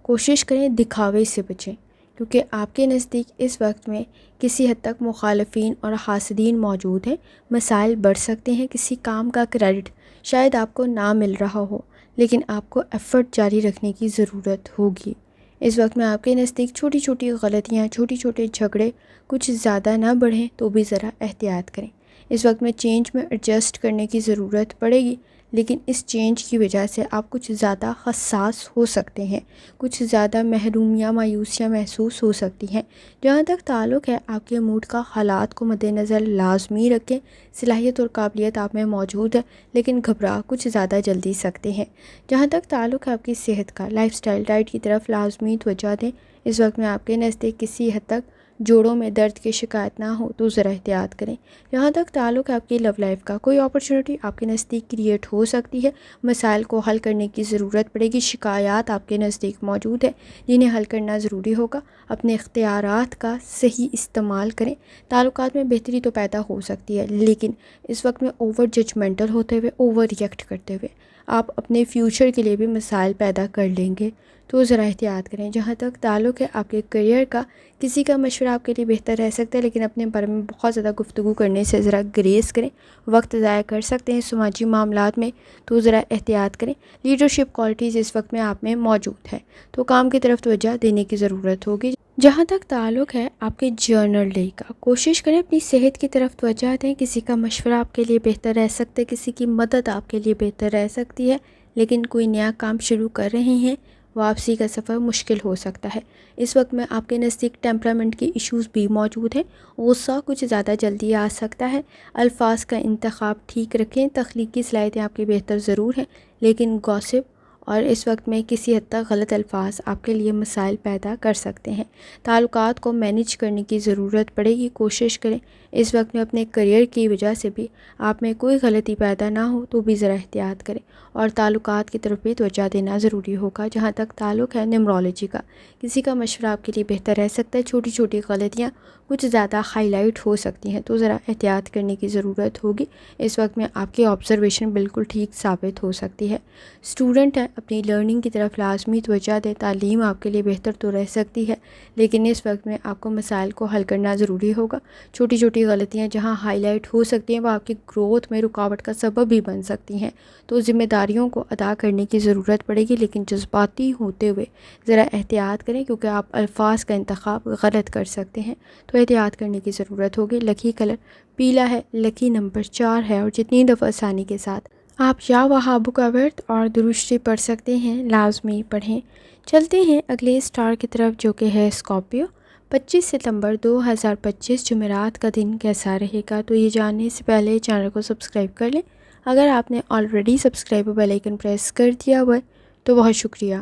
کوشش کریں دکھاوے سے بچیں، کیونکہ آپ کے نزدیک اس وقت میں کسی حد تک مخالفین اور حاسدین موجود ہیں، مسائل بڑھ سکتے ہیں، کسی کام کا کریڈٹ شاید آپ کو نہ مل رہا ہو، لیکن آپ کو ایفرٹ جاری رکھنے کی ضرورت ہوگی۔ اس وقت میں آپ کے نزدیک چھوٹی چھوٹی غلطیاں، چھوٹی چھوٹے جھگڑے کچھ زیادہ نہ بڑھیں تو بھی ذرا احتیاط کریں۔ اس وقت میں چینج میں ایڈجسٹ کرنے کی ضرورت پڑے گی، لیکن اس چینج کی وجہ سے آپ کچھ زیادہ حساس ہو سکتے ہیں، کچھ زیادہ محرومیاں، مایوسیاں محسوس ہو سکتی ہیں۔ جہاں تک تعلق ہے آپ کے موڈ کا، حالات کو مد نظر لازمی رکھیں، صلاحیت اور قابلیت آپ میں موجود ہے، لیکن گھبرا کچھ زیادہ جلدی سکتے ہیں۔ جہاں تک تعلق ہے آپ کی صحت کا، لائف سٹائل ڈائٹ کی طرف لازمی توجہ دیں۔ اس وقت میں آپ کے نزدیک کسی حد تک جوڑوں میں درد کی شکایت نہ ہو تو ذرا احتیاط کریں۔ جہاں تک تعلق ہے آپ کی لو لائف کا، کوئی اپرچونٹی آپ کے نزدیک کریٹ ہو سکتی ہے، مسائل کو حل کرنے کی ضرورت پڑے گی، شکایات آپ کے نزدیک موجود ہے جنہیں حل کرنا ضروری ہوگا، اپنے اختیارات کا صحیح استعمال کریں۔ تعلقات میں بہتری تو پیدا ہو سکتی ہے، لیکن اس وقت میں اوور ججمنٹل ہوتے ہوئے، اوور ریئیکٹ کرتے ہوئے آپ اپنے فیوچر کے لیے بھی مسائل پیدا کر لیں گے، تو ذرا احتیاط کریں۔ جہاں تک تعلق ہے آپ کے کریئر کا، کسی کا مشورہ آپ کے لیے بہتر رہ سکتا ہے، لیکن اپنے بارے میں بہت زیادہ گفتگو کرنے سے ذرا گریز کریں، وقت ضائع کر سکتے ہیں سماجی معاملات میں، تو ذرا احتیاط کریں۔ لیڈرشپ کوالٹیز اس وقت میں آپ میں موجود ہے، تو کام کی طرف توجہ دینے کی ضرورت ہوگی۔ جہاں تک تعلق ہے آپ کے جرنل ڈے کا، کوشش کریں اپنی صحت کی طرف توجہ دیں، کسی کا مشورہ آپ کے لیے بہتر رہ سکتا ہے، کسی کی مدد آپ کے لیے بہتر رہ سکتی ہے، لیکن کوئی نیا کام شروع کر رہے ہیں، واپسی کا سفر مشکل ہو سکتا ہے۔ اس وقت میں آپ کے نزدیک ٹیمپرامنٹ کی ایشوز بھی موجود ہیں، غصہ کچھ زیادہ جلدی آ سکتا ہے، الفاظ کا انتخاب ٹھیک رکھیں، تخلیقی صلاحیتیں آپ کی بہتر ضرور ہیں، لیکن گوسپ اور اس وقت میں کسی حد تک غلط الفاظ آپ کے لیے مسائل پیدا کر سکتے ہیں۔ تعلقات کو مینیج کرنے کی ضرورت پڑے گی، کوشش کریں اس وقت میں اپنے کریئر کی وجہ سے بھی آپ میں کوئی غلطی پیدا نہ ہو تو بھی ذرا احتیاط کریں، اور تعلقات کی طرف بھی توجہ دینا ضروری ہوگا۔ جہاں تک تعلق ہے نیمرولوجی کا، کسی کا مشورہ آپ کے لیے بہتر رہ سکتا ہے، چھوٹی چھوٹی غلطیاں کچھ زیادہ ہائی لائٹ ہو سکتی ہیں، تو ذرا احتیاط کرنے کی ضرورت ہوگی۔ اس وقت میں آپ کی آبزرویشن بالکل ٹھیک ثابت ہو سکتی ہے۔ اسٹوڈنٹ ہیں، اپنی لرننگ کی طرف لازمی توجہ دیں، تعلیم آپ کے لیے بہتر تو رہ سکتی ہے، لیکن اس وقت میں آپ کو مسائل کو حل کرنا ضروری ہوگا۔ چھوٹی چھوٹی غلطیاں جہاں ہائی لائٹ ہو سکتی ہیں وہ آپ کی گروتھ میں رکاوٹ کا سبب بھی بن سکتی ہیں، تو ذمہ داریوں کو ادا کرنے کی ضرورت پڑے گی، لیکن جذباتی ہوتے ہوئے ذرا احتیاط کریں، کیونکہ آپ الفاظ کا انتخاب غلط کر سکتے ہیں، تو احتیاط کرنے کی ضرورت ہوگی۔ لکی کلر پیلا ہے، لکی نمبر 4 ہے، اور جتنی دفعہ آسانی کے ساتھ آپ یا وہابو کا ورد اور درشتے پڑھ سکتے ہیں لازمی پڑھیں۔ چلتے ہیں اگلے اسٹار کی طرف جو کہ ہے اسکارپیو۔ 25 ستمبر 2025 جمعرات کا دن کیسا رہے گا؟ تو یہ جاننے سے پہلے چینل کو سبسکرائب کر لیں اگر آپ نے already subscribe bell icon press کر دیا ہوا ہے تو بہت شکریہ۔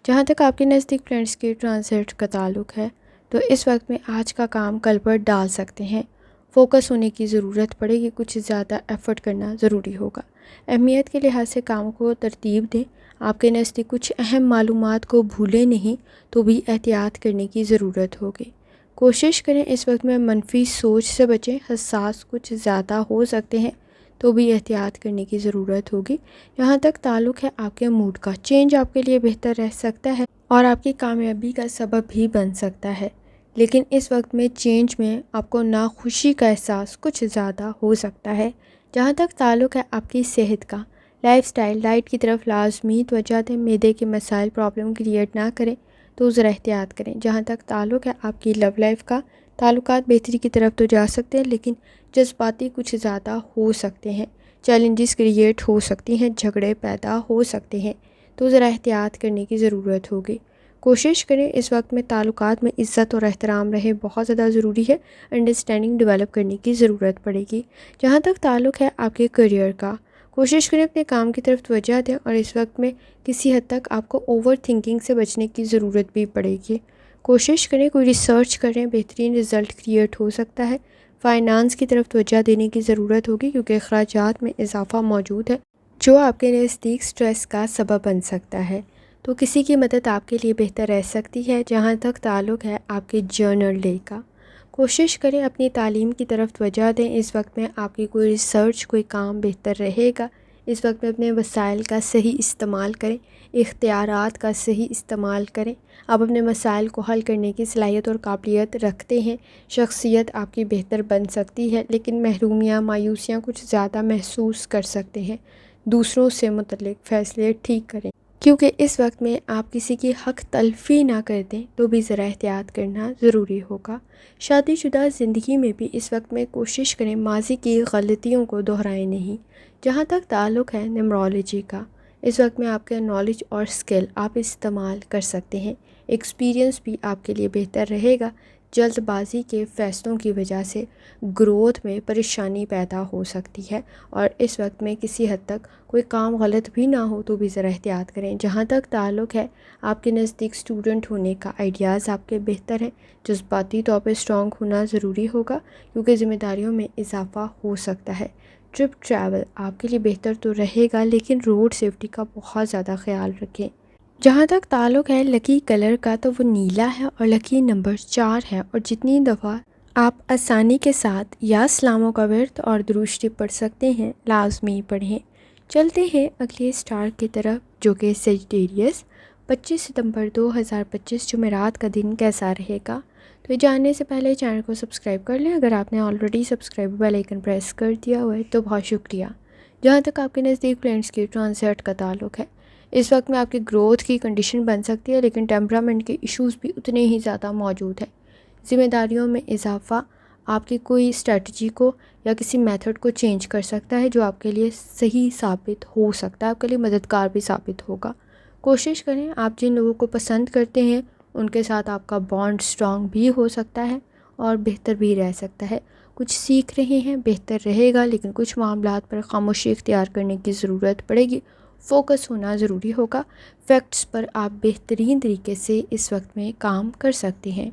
جہاں تک آپ کے نزدیک فرینڈس کی ٹرانزٹ کا تعلق ہے، تو اس وقت میں آج کا کام کل پر ڈال سکتے ہیں، فوکس ہونے کی ضرورت پڑے گی، کچھ زیادہ ایفرٹ کرنا ضروری ہوگا۔ اہمیت کے لحاظ سے کام کو ترتیب دیں۔ آپ کے نزدیک کچھ اہم معلومات کو بھولیں نہیں تو بھی احتیاط کرنے کی ضرورت ہوگی۔ کوشش کریں اس وقت میں منفی سوچ سے بچیں، حساس کچھ زیادہ ہو سکتے ہیں تو بھی احتیاط کرنے کی ضرورت ہوگی۔ یہاں تک تعلق ہے آپ کے موڈ کا، چینج آپ کے لیے بہتر رہ سکتا ہے اور آپ کی کامیابی کا سبب بھی بن سکتا ہے، لیکن اس وقت میں چینج میں آپ کو ناخوشی کا احساس کچھ زیادہ ہو سکتا ہے۔ جہاں تک تعلق ہے آپ کی صحت کا، لائف سٹائل ڈائٹ کی طرف لازمی توجہ دیں، معدے کے مسائل پرابلم کریٹ نہ کریں تو ذرا احتیاط کریں۔ جہاں تک تعلق ہے آپ کی لو لائف کا، تعلقات بہتری کی طرف تو جا سکتے ہیں لیکن جذباتی کچھ زیادہ ہو سکتے ہیں، چیلنجز کریٹ ہو سکتی ہیں، جھگڑے پیدا ہو سکتے ہیں تو ذرا احتیاط کرنے کی ضرورت ہوگی۔ کوشش کریں اس وقت میں تعلقات میں عزت اور احترام رہے، بہت زیادہ ضروری ہے، انڈرسٹینڈنگ ڈیولپ کرنے کی ضرورت پڑے گی۔ جہاں تک تعلق ہے آپ کے کیریئر کا، کوشش کریں اپنے کام کی طرف توجہ دیں اور اس وقت میں کسی حد تک آپ کو اوور تھنکنگ سے بچنے کی ضرورت بھی پڑے گی۔ کوشش کریں کوئی ریسرچ کریں، بہترین رزلٹ کریٹ ہو سکتا ہے۔ فائنانس کی طرف توجہ دینے کی ضرورت ہوگی کیونکہ اخراجات میں اضافہ موجود ہے جو آپ کے نزدیک سٹریس کا سبب بن سکتا ہے، تو کسی کی مدد آپ کے لیے بہتر رہ سکتی ہے۔ جہاں تک تعلق ہے آپ کے جرنل ڈے کا، کوشش کریں اپنی تعلیم کی طرف توجہ دیں۔ اس وقت میں آپ کی کوئی ریسرچ، کوئی کام بہتر رہے گا۔ اس وقت میں اپنے وسائل کا صحیح استعمال کریں، اختیارات کا صحیح استعمال کریں۔ آپ اپنے مسائل کو حل کرنے کی صلاحیت اور قابلیت رکھتے ہیں، شخصیت آپ کی بہتر بن سکتی ہے لیکن محرومیاں، مایوسیاں کچھ زیادہ محسوس کر سکتے ہیں۔ دوسروں سے متعلق فیصلے ٹھیک کریں کیونکہ اس وقت میں آپ کسی کی حق تلفی نہ کر دیں تو بھی ذرا احتیاط کرنا ضروری ہوگا۔ شادی شدہ زندگی میں بھی اس وقت میں کوشش کریں ماضی کی غلطیوں کو دہرائیں نہیں۔ جہاں تک تعلق ہے نیمرولوجی کا، اس وقت میں آپ کے نالج اور سکل آپ استعمال کر سکتے ہیں، ایکسپیرینس بھی آپ کے لیے بہتر رہے گا۔ جلد بازی کے فیصلوں کی وجہ سے گروتھ میں پریشانی پیدا ہو سکتی ہے اور اس وقت میں کسی حد تک کوئی کام غلط بھی نہ ہو تو بھی ذرا احتیاط کریں۔ جہاں تک تعلق ہے آپ کے نزدیک اسٹوڈنٹ ہونے کا، آئیڈیاز آپ کے بہتر ہیں، جذباتی طور پہ اسٹرانگ ہونا ضروری ہوگا کیونکہ ذمہ داریوں میں اضافہ ہو سکتا ہے۔ ٹرپ ٹریول آپ کے لیے بہتر تو رہے گا لیکن روڈ سیفٹی کا بہت زیادہ خیال رکھیں۔ جہاں تک تعلق ہے لکی کلر کا تو وہ نیلا ہے اور لکی نمبر 4 ہے، اور جتنی دفعہ آپ آسانی کے ساتھ یا سلاموں کا ورد اور درود شریف پڑھ سکتے ہیں لازمی پڑھیں۔ چلتے ہیں اگلے سٹار کی طرف جو کہ سیجٹیریس۔ 25 ستمبر 2025 جمعرات کا دن کیسا رہے گا؟ تو یہ جاننے سے پہلے چینل کو سبسکرائب کر لیں۔ اگر آپ نے already subscribe bell icon press کر دیا ہوا ہے تو بہت شکریہ۔ جہاں تک آپ کے نزدیک فرینڈس کی ٹرانزٹ کا تعلق ہے، اس وقت میں آپ کی گروتھ کی کنڈیشن بن سکتی ہے لیکن ٹیمپرامنٹ کے ایشوز بھی اتنے ہی زیادہ موجود ہیں۔ ذمہ داریوں میں اضافہ آپ کی کوئی اسٹریٹجی کو یا کسی میتھڈ کو چینج کر سکتا ہے جو آپ کے لیے صحیح ثابت ہو سکتا ہے، آپ کے لیے مددگار بھی ثابت ہوگا۔ کوشش کریں آپ جن لوگوں کو پسند کرتے ہیں ان کے ساتھ آپ کا بانڈ اسٹرانگ بھی ہو سکتا ہے اور بہتر بھی رہ سکتا ہے۔ کچھ سیکھ رہے ہیں، بہتر رہے گا لیکن کچھ معاملات پر خاموشی اختیار کرنے کی ضرورت پڑے گی، فوکس ہونا ضروری ہوگا۔ فیکٹس پر آپ بہترین طریقے سے اس وقت میں کام کر سکتے ہیں۔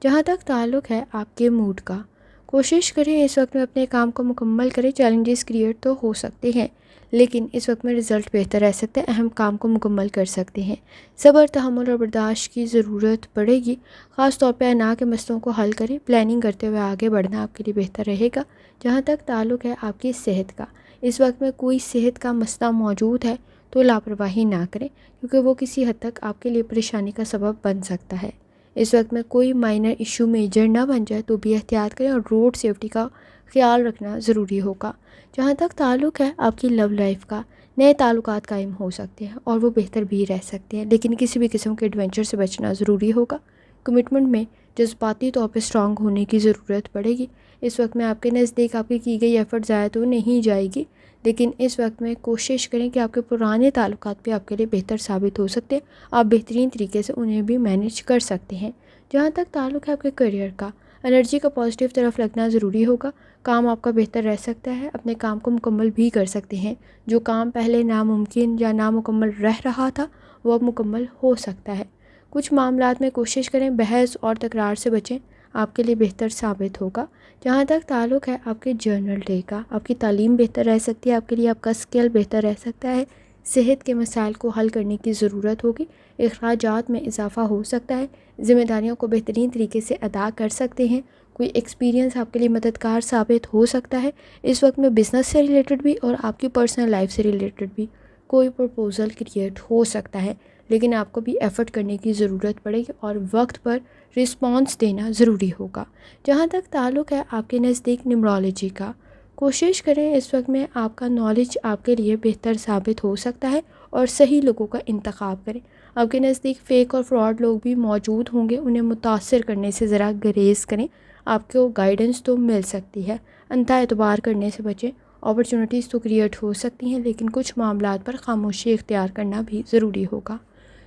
جہاں تک تعلق ہے آپ کے موڈ کا، کوشش کریں اس وقت میں اپنے کام کو مکمل کریں۔ چیلنجز کریٹ تو ہو سکتے ہیں لیکن اس وقت میں رزلٹ بہتر رہ سکتے ہیں، اہم کام کو مکمل کر سکتے ہیں۔ صبر، تحمل اور برداشت کی ضرورت پڑے گی، خاص طور پہ انا کے مسئلوں کو حل کریں۔ پلاننگ کرتے ہوئے آگے بڑھنا آپ کے لیے بہتر رہے گا۔ جہاں تک تعلق ہے آپ کی صحت کا، اس وقت میں کوئی صحت کا مسئلہ موجود ہے تو لاپرواہی نہ کریں کیونکہ وہ کسی حد تک آپ کے لیے پریشانی کا سبب بن سکتا ہے۔ اس وقت میں کوئی مائنر ایشو میجر نہ بن جائے تو بھی احتیاط کریں اور روڈ سیفٹی کا خیال رکھنا ضروری ہوگا۔ جہاں تک تعلق ہے آپ کی لو لائف کا، نئے تعلقات قائم ہو سکتے ہیں اور وہ بہتر بھی رہ سکتے ہیں لیکن کسی بھی قسم کے ایڈونچر سے بچنا ضروری ہوگا۔ کمٹمنٹ میں جذباتی طور پہ اسٹرانگ ہونے کی ضرورت پڑے گی۔ اس وقت میں آپ کے نزدیک آپ کی گئی ایفرٹ ضائع تو نہیں جائے گی لیکن اس وقت میں کوشش کریں کہ آپ کے پرانے تعلقات بھی آپ کے لیے بہتر ثابت ہو سکتے ہیں، آپ بہترین طریقے سے انہیں بھی مینیج کر سکتے ہیں۔ جہاں تک تعلق ہے آپ کے کیریئر کا، انرجی کا پازیٹیو طرف لگنا ضروری ہوگا، کام آپ کا بہتر رہ سکتا ہے، اپنے کام کو مکمل بھی کر سکتے ہیں۔ جو کام پہلے ناممکن یا نامکمل رہ رہا تھا وہ اب مکمل ہو سکتا ہے۔ کچھ معاملات میں کوشش کریں بحث اور تکرار سے بچیں، آپ کے لیے بہتر ثابت ہوگا۔ جہاں تک تعلق ہے آپ کے جرنل ڈے کا، آپ کی تعلیم بہتر رہ سکتی ہے، آپ کے لیے آپ کا اسکل بہتر رہ سکتا ہے، صحت کے مسائل کو حل کرنے کی ضرورت ہوگی، اخراجات میں اضافہ ہو سکتا ہے، ذمہ داریوں کو بہترین طریقے سے ادا کر سکتے ہیں، کوئی ایکسپیرینس آپ کے لیے مددگار ثابت ہو سکتا ہے۔ اس وقت میں بزنس سے ریلیٹڈ بھی اور آپ کی پرسنل لائف سے ریلیٹڈ بھی کوئی پرپوزل کریٹ ہو سکتا ہے، لیکن آپ کو بھی ایفرٹ کرنے کی ضرورت پڑے گی اور وقت پر رسپانس دینا ضروری ہوگا۔ جہاں تک تعلق ہے آپ کے نزدیک نیمرولوجی کا، کوشش کریں اس وقت میں آپ کا نالج آپ کے لیے بہتر ثابت ہو سکتا ہے اور صحیح لوگوں کا انتخاب کریں۔ آپ کے نزدیک فیک اور فراڈ لوگ بھی موجود ہوں گے، انہیں متاثر کرنے سے ذرا گریز کریں، آپ کو گائیڈنس تو مل سکتی ہے، انتہا اعتبار کرنے سے بچیں۔ اپرچونٹیز تو کریٹ ہو سکتی ہیں، لیکن کچھ معاملات پر خاموشی اختیار کرنا بھی ضروری ہوگا۔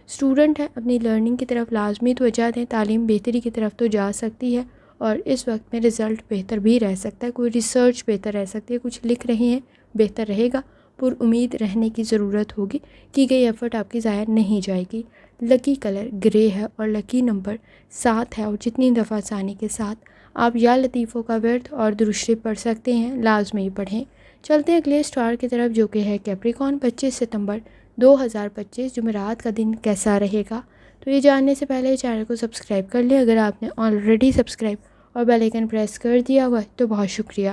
اسٹوڈنٹ ہے اپنی لرننگ کی طرف لازمی توجہ دیں، تعلیم بہتری کی طرف تو جا سکتی ہے اور اس وقت میں رزلٹ بہتر بھی رہ سکتا ہے، کوئی ریسرچ بہتر رہ سکتی ہے، کچھ لکھ رہے ہیں بہتر رہے گا، پر امید رہنے کی ضرورت ہوگی، کی گئی ایفرٹ آپ کی ضائع نہیں جائے گی۔ لکی کلر گرے ہے اور لکی نمبر 7 ہے، اور جتنی دفعہ آسانی کے ساتھ آپ یا لطیفوں کا ورد اور درود شریف پڑھ سکتے ہیں، لازمی پڑھیں۔ چلتے ہیں اگلے اسٹار کی طرف جو کہ ہے کیپریکون۔ 25 ستمبر 2025 جمعرات کا دن کیسا رہے گا؟ تو یہ جاننے سے پہلے چینل کو سبسکرائب کر لیں اگر آپ نے آلریڈی سبسکرائب اور بیل آئیکن پریس کر دیا ہوا ہے تو بہت شکریہ۔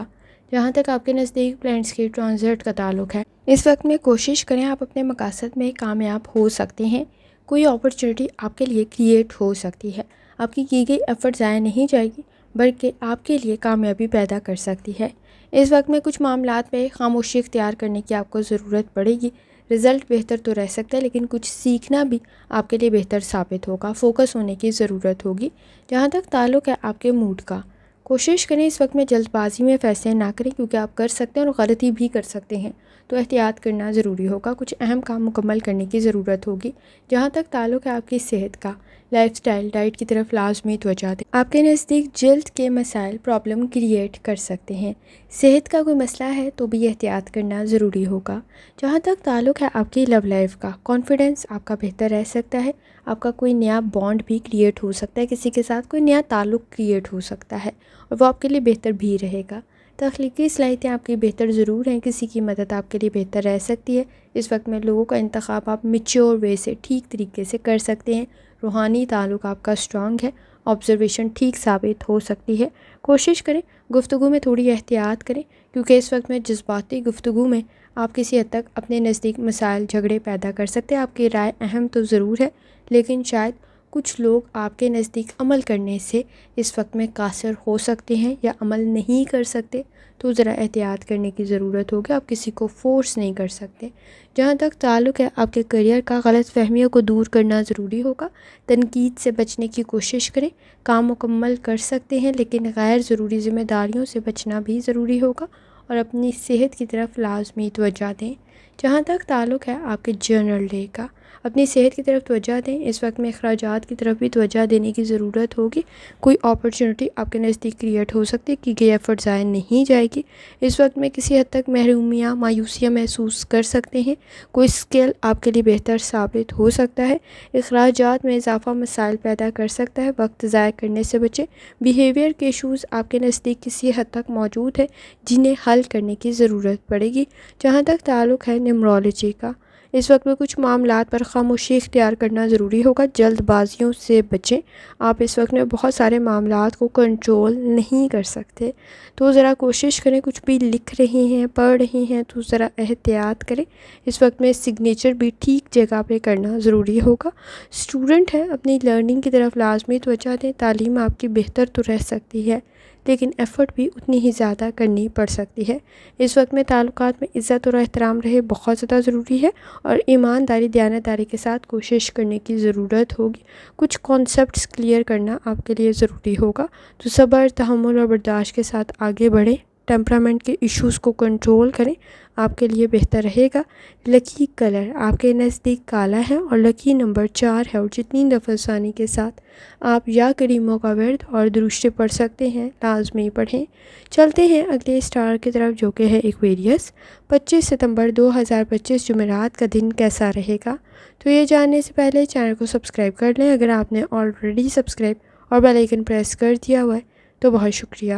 جہاں تک آپ کے نزدیک پلانٹس کے ٹرانزٹ کا تعلق ہے، اس وقت میں کوشش کریں آپ اپنے مقاصد میں کامیاب ہو سکتے ہیں، کوئی اپرچونٹی آپ کے لیے کریٹ ہو سکتی ہے، آپ کی گئی ایفرٹ ضائع نہیں جائے گی بلکہ آپ کے لیے کامیابی پیدا کر سکتی ہے۔ اس وقت میں کچھ معاملات پہ خاموشی اختیار کرنے کی آپ کو ضرورت پڑے گی، رزلٹ بہتر تو رہ سکتا ہے لیکن کچھ سیکھنا بھی آپ کے لیے بہتر ثابت ہوگا، فوکس ہونے کی ضرورت ہوگی۔ جہاں تک تعلق ہے آپ کے موڈ کا، کوشش کریں اس وقت میں جلد بازی میں فیصلے نہ کریں کیونکہ آپ کر سکتے ہیں اور غلطی بھی کر سکتے ہیں، تو احتیاط کرنا ضروری ہوگا، کچھ اہم کام مکمل کرنے کی ضرورت ہوگی۔ جہاں تک تعلق ہے آپ کی صحت کا، لائف سٹائل ڈائٹ کی طرف لازمی توجہ دیں، آپ کے نزدیک جلد کے مسائل پرابلم کریٹ کر سکتے ہیں، صحت کا کوئی مسئلہ ہے تو بھی احتیاط کرنا ضروری ہوگا۔ جہاں تک تعلق ہے آپ کی لو لائف کا، کانفیڈنس آپ کا بہتر رہ سکتا ہے، آپ کا کوئی نیا بانڈ بھی کریٹ ہو سکتا ہے، کسی کے ساتھ کوئی نیا تعلق کریٹ ہو سکتا ہے اور وہ آپ کے لیے بہتر بھی رہے گا۔ تخلیقی صلاحیتیں آپ کی بہتر ضرور ہیں، کسی کی مدد آپ کے لیے بہتر رہ سکتی ہے، اس وقت میں لوگوں کا انتخاب آپ میچور وے سے ٹھیک طریقے سے کر سکتے ہیں، روحانی تعلق آپ کا اسٹرانگ ہے، آبزرویشن ٹھیک ثابت ہو سکتی ہے۔ کوشش کریں گفتگو میں تھوڑی احتیاط کریں کیونکہ اس وقت میں جذباتی گفتگو میں آپ کسی حد تک اپنے نزدیک مسائل جھگڑے پیدا کر سکتے ہیں۔ آپ کی رائے اہم تو ضرور ہے لیکن شاید کچھ لوگ آپ کے نزدیک عمل کرنے سے اس وقت میں قاصر ہو سکتے ہیں یا عمل نہیں کر سکتے، تو ذرا احتیاط کرنے کی ضرورت ہوگی، آپ کسی کو فورس نہیں کر سکتے۔ جہاں تک تعلق ہے آپ کے کریئر کا، غلط فہمیوں کو دور کرنا ضروری ہوگا، تنقید سے بچنے کی کوشش کریں، کام مکمل کر سکتے ہیں لیکن غیر ضروری ذمہ داریوں سے بچنا بھی ضروری ہوگا اور اپنی صحت کی طرف لازمی توجہ دیں۔ جہاں تک تعلق ہے آپ کے جرنل ڈے کا، اپنی صحت کی طرف توجہ دیں، اس وقت میں اخراجات کی طرف بھی توجہ دینے کی ضرورت ہوگی، کوئی اپرچونٹی آپ کے نزدیک کریٹ ہو سکتی ہے، کی گئی ایفرٹ ضائع نہیں جائے گی، اس وقت میں کسی حد تک محرومیاں مایوسیاں محسوس کر سکتے ہیں، کوئی اسکل آپ کے لیے بہتر ثابت ہو سکتا ہے، اخراجات میں اضافہ مسائل پیدا کر سکتا ہے، وقت ضائع کرنے سے بچیں، بیہیویئر کے ایشوز آپ کے نزدیک کسی حد تک موجود ہیں جنہیں حل کرنے کی ضرورت پڑے گی۔ جہاں تک تعلق ہے نیمرولوجی کا، اس وقت میں کچھ معاملات پر خاموشی اختیار کرنا ضروری ہوگا، جلد بازیوں سے بچیں، آپ اس وقت میں بہت سارے معاملات کو کنٹرول نہیں کر سکتے، تو ذرا کوشش کریں، کچھ بھی لکھ رہے ہیں پڑھ رہے ہیں تو ذرا احتیاط کریں، اس وقت میں سگنیچر بھی ٹھیک جگہ پہ کرنا ضروری ہوگا۔ اسٹوڈنٹ ہے اپنی لرننگ کی طرف لازمی توجہ دیں، تعلیم آپ کی بہتر تو رہ سکتی ہے لیکن ایفرٹ بھی اتنی ہی زیادہ کرنی پڑ سکتی ہے، اس وقت میں تعلقات میں عزت اور احترام رہے بہت زیادہ ضروری ہے اور ایمانداری دیانتداری کے ساتھ کوشش کرنے کی ضرورت ہوگی، کچھ کانسیپٹس کلیئر کرنا آپ کے لیے ضروری ہوگا، تو صبر تحمل اور برداشت کے ساتھ آگے بڑھیں، ٹیمپرامنٹ کے ایشوز کو کنٹرول کریں، آپ کے لیے بہتر رہے گا۔ لکی کلر آپ کے نزدیک کالا ہے اور لکی نمبر 4 ہے، اور جتنی دفعہ آسانی کے ساتھ آپ یا کریموں کا ورد اور درود شریف پڑھ سکتے ہیں، لازمی پڑھیں۔ چلتے ہیں اگلے اسٹار کی طرف جو کہ ہے ایکویریس۔ 25 ستمبر 2025 جمعرات کا دن کیسا رہے گا؟ تو یہ جاننے سے پہلے چینل کو سبسکرائب کر لیں اگر آپ نے آلریڈی سبسکرائب اور بیل آئیکن پریس کر دیا ہوا ہے تو بہت شکریہ۔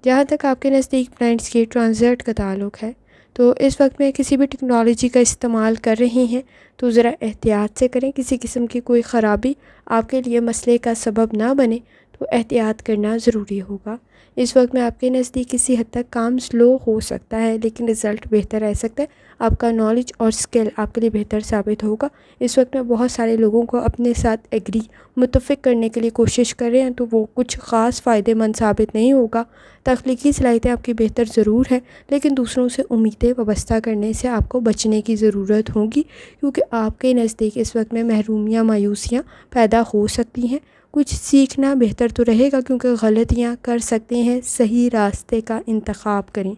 جہاں تک آپ کے نزدیک پلانٹس کے ٹرانزٹ کا تعلق ہے تو اس وقت میں کسی بھی ٹیکنالوجی کا استعمال کر رہی ہیں تو ذرا احتیاط سے کریں، کسی قسم کی کوئی خرابی آپ کے لیے مسئلے کا سبب نہ بنے تو احتیاط کرنا ضروری ہوگا۔ اس وقت میں آپ کے نزدیک کسی حد تک کام سلو ہو سکتا ہے لیکن رزلٹ بہتر رہ سکتا ہے، آپ کا نالج اور سکل آپ کے لیے بہتر ثابت ہوگا۔ اس وقت میں بہت سارے لوگوں کو اپنے ساتھ متفق کرنے کے لیے کوشش کر رہے ہیں تو وہ کچھ خاص فائدے مند ثابت نہیں ہوگا۔ تخلیقی صلاحیتیں آپ کی بہتر ضرور ہے لیکن دوسروں سے امیدیں وابستہ کرنے سے آپ کو بچنے کی ضرورت ہوگی، کیونکہ آپ کے نزدیک اس وقت میں محرومیاں مایوسیاں پیدا ہو سکتی ہیں۔ کچھ سیکھنا بہتر تو رہے گا کیونکہ غلطیاں کر سکتے ہیں، صحیح راستے کا انتخاب کریں۔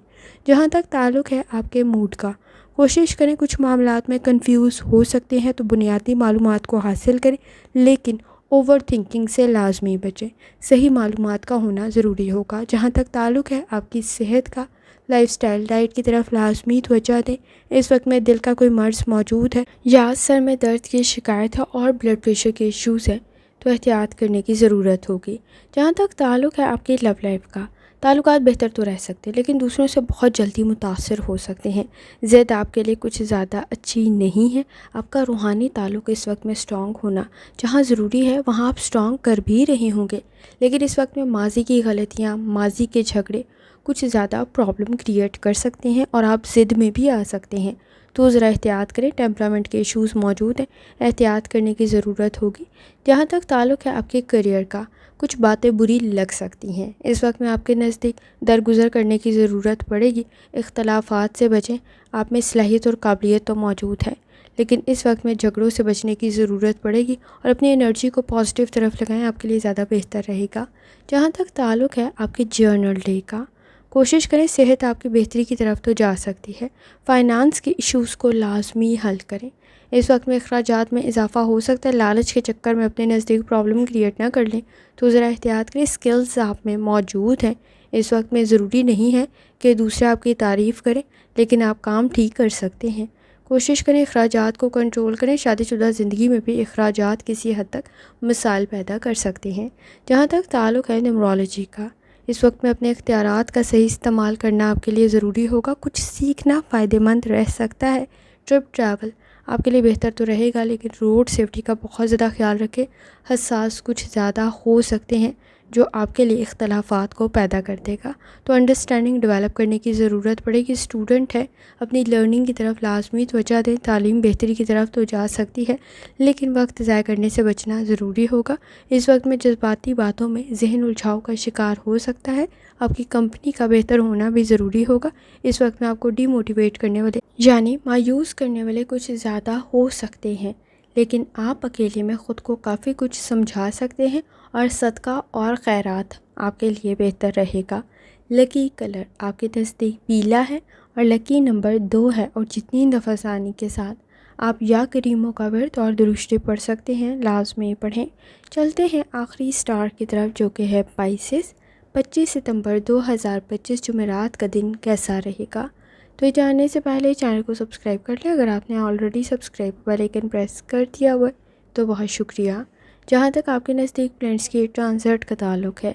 جہاں تک تعلق ہے آپ کے موڈ کا، کوشش کریں، کچھ معاملات میں کنفیوز ہو سکتے ہیں تو بنیادی معلومات کو حاصل کریں لیکن اوور تھنکنگ سے لازمی بچیں، صحیح معلومات کا ہونا ضروری ہوگا۔ جہاں تک تعلق ہے آپ کی صحت کا، لائف سٹائل ڈائٹ کی طرف لازمی توجہ دیں۔ اس وقت میں دل کا کوئی مرض موجود ہے یا سر میں درد کی شکایت ہے اور بلڈ پریشر کے ایشوز ہیں تو احتیاط کرنے کی ضرورت ہوگی۔ جہاں تک تعلق ہے آپ کی لو لائف کا، تعلقات بہتر تو رہ سکتے ہیں لیکن دوسروں سے بہت جلدی متاثر ہو سکتے ہیں، ضد آپ کے لیے کچھ زیادہ اچھی نہیں ہے۔ آپ کا روحانی تعلق اس وقت میں سٹرونگ ہونا جہاں ضروری ہے وہاں آپ سٹرونگ کر بھی رہے ہوں گے، لیکن اس وقت میں ماضی کی غلطیاں، ماضی کے جھگڑے کچھ زیادہ پرابلم کریٹ کر سکتے ہیں اور آپ ضد میں بھی آ سکتے ہیں تو ذرا احتیاط کریں۔ ٹیمپرامنٹ کے ایشوز موجود ہیں، احتیاط کرنے کی ضرورت ہوگی۔ جہاں تک تعلق ہے آپ کے کریئر کا، کچھ باتیں بری لگ سکتی ہیں، اس وقت میں آپ کے نزدیک درگزر کرنے کی ضرورت پڑے گی۔ اختلافات سے بچیں، آپ میں صلاحیت اور قابلیت تو موجود ہے لیکن اس وقت میں جھگڑوں سے بچنے کی ضرورت پڑے گی اور اپنی انرجی کو پازیٹیو طرف لگائیں، آپ کے لیے زیادہ بہتر رہے گا۔ جہاں تک تعلق ہے آپ کے جرنل ڈے کا، کوشش کریں، صحت آپ کی بہتری کی طرف تو جا سکتی ہے، فائنانس کے ایشوز کو لازمی حل کریں۔ اس وقت میں اخراجات میں اضافہ ہو سکتا ہے، لالچ کے چکر میں اپنے نزدیک پرابلم کریٹ نہ کر لیں تو ذرا احتیاط کریں۔ سکلز آپ میں موجود ہیں، اس وقت میں ضروری نہیں ہے کہ دوسرے آپ کی تعریف کریں لیکن آپ کام ٹھیک کر سکتے ہیں۔ کوشش کریں اخراجات کو کنٹرول کریں، شادی شدہ زندگی میں بھی اخراجات کسی حد تک مسائل پیدا کر سکتے ہیں۔ جہاں تک تعلق ہے نیورولوجی کا، اس وقت میں اپنے اختیارات کا صحیح استعمال کرنا آپ کے لیے ضروری ہوگا، کچھ سیکھنا فائدہ مند رہ سکتا ہے۔ ٹریول آپ کے لیے بہتر تو رہے گا لیکن روڈ سیفٹی کا بہت زیادہ خیال رکھیں، حساس کچھ زیادہ ہو سکتے ہیں جو آپ کے لیے اختلافات کو پیدا کر دے گا تو انڈرسٹینڈنگ ڈیولپ کرنے کی ضرورت پڑے گی۔ اسٹوڈنٹ ہے، اپنی لرننگ کی طرف لازمی توجہ دیں، تعلیم بہتری کی طرف تو جا سکتی ہے لیکن وقت ضائع کرنے سے بچنا ضروری ہوگا۔ اس وقت میں جذباتی باتوں میں ذہن الجھاؤ کا شکار ہو سکتا ہے، آپ کی کمپنی کا بہتر ہونا بھی ضروری ہوگا۔ اس وقت میں آپ کو ڈی موٹیویٹ کرنے والے یعنی مایوس کرنے والے کچھ زیادہ ہو سکتے ہیں لیکن آپ اکیلے میں خود کو کافی کچھ سمجھا سکتے ہیں اور صدقہ اور خیرات آپ کے لیے بہتر رہے گا۔ لکی کلر آپ کے نزدیک پیلا ہے اور لکی نمبر 2 ہے اور جتنی نفسانی کے ساتھ آپ یا کریموں کا ورد اور درشتے پڑھ سکتے ہیں لازمی پڑھیں۔ چلتے ہیں آخری سٹار کی طرف جو کہ ہے پائسس۔ 25 ستمبر 2025 جمعرات کا دن کیسا رہے گا؟ تو یہ جاننے سے پہلے چینل کو سبسکرائب کر لیں، اگر آپ نے already subscribe bell icon press کر دیا ہوا ہے تو بہت شکریہ۔ جہاں تک آپ کے نزدیک پلانٹس کی ٹرانزٹ کا تعلق ہے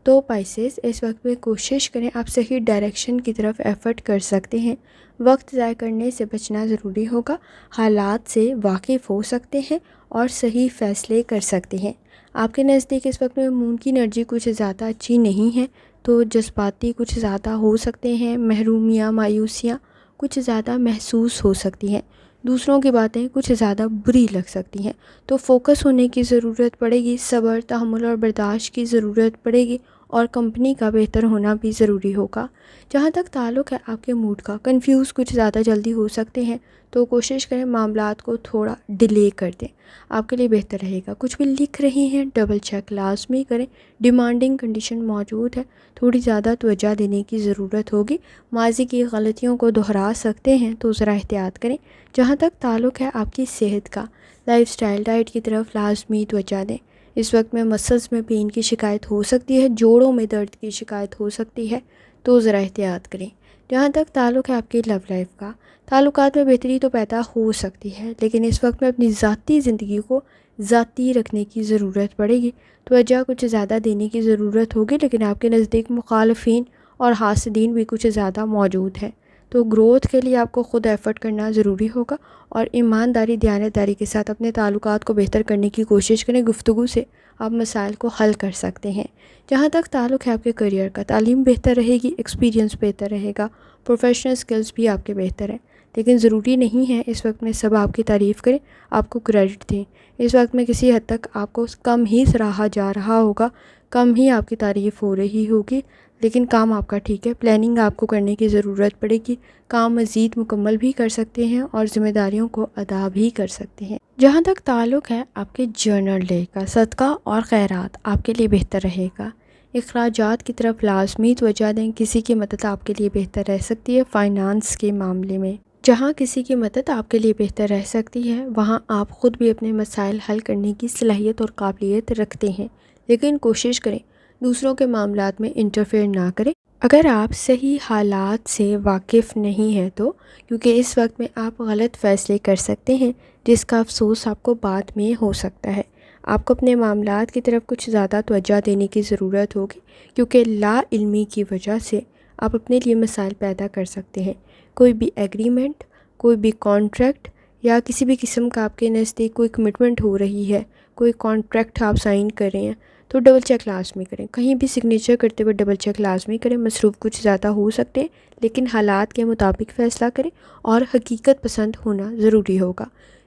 تو پائسس اس وقت میں کوشش کریں، آپ صحیح ڈائریکشن کی طرف ایفرٹ کر سکتے ہیں، وقت ضائع کرنے سے بچنا ضروری ہوگا، حالات سے واقف ہو سکتے ہیں اور صحیح فیصلے کر سکتے ہیں۔ آپ کے نزدیک اس وقت میں مون کی انرجی کچھ زیادہ اچھی نہیں ہے تو جذباتی کچھ زیادہ ہو سکتے ہیں، محرومیاں مایوسیاں کچھ زیادہ محسوس ہو سکتی ہیں، دوسروں کی باتیں کچھ زیادہ بری لگ سکتی ہیں تو فوکس ہونے کی ضرورت پڑے گی، صبر، تحمل اور برداشت کی ضرورت پڑے گی اور کمپنی کا بہتر ہونا بھی ضروری ہوگا۔ جہاں تک تعلق ہے آپ کے موڈ کا، کنفیوز کچھ زیادہ جلدی ہو سکتے ہیں تو کوشش کریں معاملات کو تھوڑا ڈیلے کر دیں، آپ کے لیے بہتر رہے گا۔ کچھ بھی لکھ رہے ہیں ڈبل چیک لازمی کریں، ڈیمانڈنگ کنڈیشن موجود ہے، تھوڑی زیادہ توجہ دینے کی ضرورت ہوگی، ماضی کی غلطیوں کو دہرا سکتے ہیں تو ذرا احتیاط کریں۔ جہاں تک تعلق ہے آپ کی صحت کا، لائف سٹائل ڈائٹ کی طرف لازمی توجہ دیں۔ اس وقت میں مسلز میں پین کی شکایت ہو سکتی ہے، جوڑوں میں درد کی شکایت ہو سکتی ہے تو ذرا احتیاط کریں۔ جہاں تک تعلق ہے آپ کی لو لائف کا، تعلقات میں بہتری تو پیدا ہو سکتی ہے، لیکن اس وقت میں اپنی ذاتی زندگی کو ذاتی رکھنے کی ضرورت پڑے گی، توجہ کچھ زیادہ دینے کی ضرورت ہوگی، لیکن آپ کے نزدیک مخالفین اور حاسدین بھی کچھ زیادہ موجود ہیں۔ تو گروتھ کے لیے آپ کو خود ایفرٹ کرنا ضروری ہوگا اور ایمانداری دیانتداری کے ساتھ اپنے تعلقات کو بہتر کرنے کی کوشش کریں۔ گفتگو سے آپ مسائل کو حل کر سکتے ہیں۔ جہاں تک تعلق ہے آپ کے کریئر کا، تعلیم بہتر رہے گی، ایکسپیرینس بہتر رہے گا، پروفیشنل سکلز بھی آپ کے بہتر ہیں، لیکن ضروری نہیں ہے اس وقت میں سب آپ کی تعریف کریں، آپ کو کریڈٹ دیں۔ اس وقت میں کسی حد تک آپ کو کم ہی سراہا جا رہا ہوگا، کم ہی آپ کی تعریف ہو رہی ہوگی، لیکن کام آپ کا ٹھیک ہے۔ پلاننگ آپ کو کرنے کی ضرورت پڑے گی، کام مزید مکمل بھی کر سکتے ہیں اور ذمہ داریوں کو ادا بھی کر سکتے ہیں۔ جہاں تک تعلق ہے آپ کے جرنل ڈے کا، صدقہ اور خیرات آپ کے لیے بہتر رہے گا۔ اخراجات کی طرف لازمی توجہ دیں، کسی کی مدد آپ کے لیے بہتر رہ سکتی ہے۔ فائنانس کے معاملے میں جہاں کسی کی مدد آپ کے لیے بہتر رہ سکتی ہے، وہاں آپ خود بھی اپنے مسائل حل کرنے کی صلاحیت اور قابلیت رکھتے ہیں، لیکن کوشش کریں دوسروں کے معاملات میں انٹرفیئر نہ کریں اگر آپ صحیح حالات سے واقف نہیں ہیں تو، کیونکہ اس وقت میں آپ غلط فیصلے کر سکتے ہیں جس کا افسوس آپ کو بعد میں ہو سکتا ہے۔ آپ کو اپنے معاملات کی طرف کچھ زیادہ توجہ دینے کی ضرورت ہوگی، کیونکہ لا علمی کی وجہ سے آپ اپنے لیے مسائل پیدا کر سکتے ہیں۔ کوئی بھی ایگریمنٹ، کوئی بھی کانٹریکٹ یا کسی بھی قسم کا آپ کے نزدیک کوئی کمٹمنٹ ہو رہی ہے، کوئی کانٹریکٹ آپ سائن کر رہے ہیں تو ڈبل چیک لازمی کریں۔ کہیں بھی سگنیچر کرتے ہوئے ڈبل چیک لازمی کریں۔ مصروف کچھ زیادہ ہو سکتے ہیں، لیکن حالات کے مطابق فیصلہ کریں اور حقیقت پسند ہونا ضروری ہوگا۔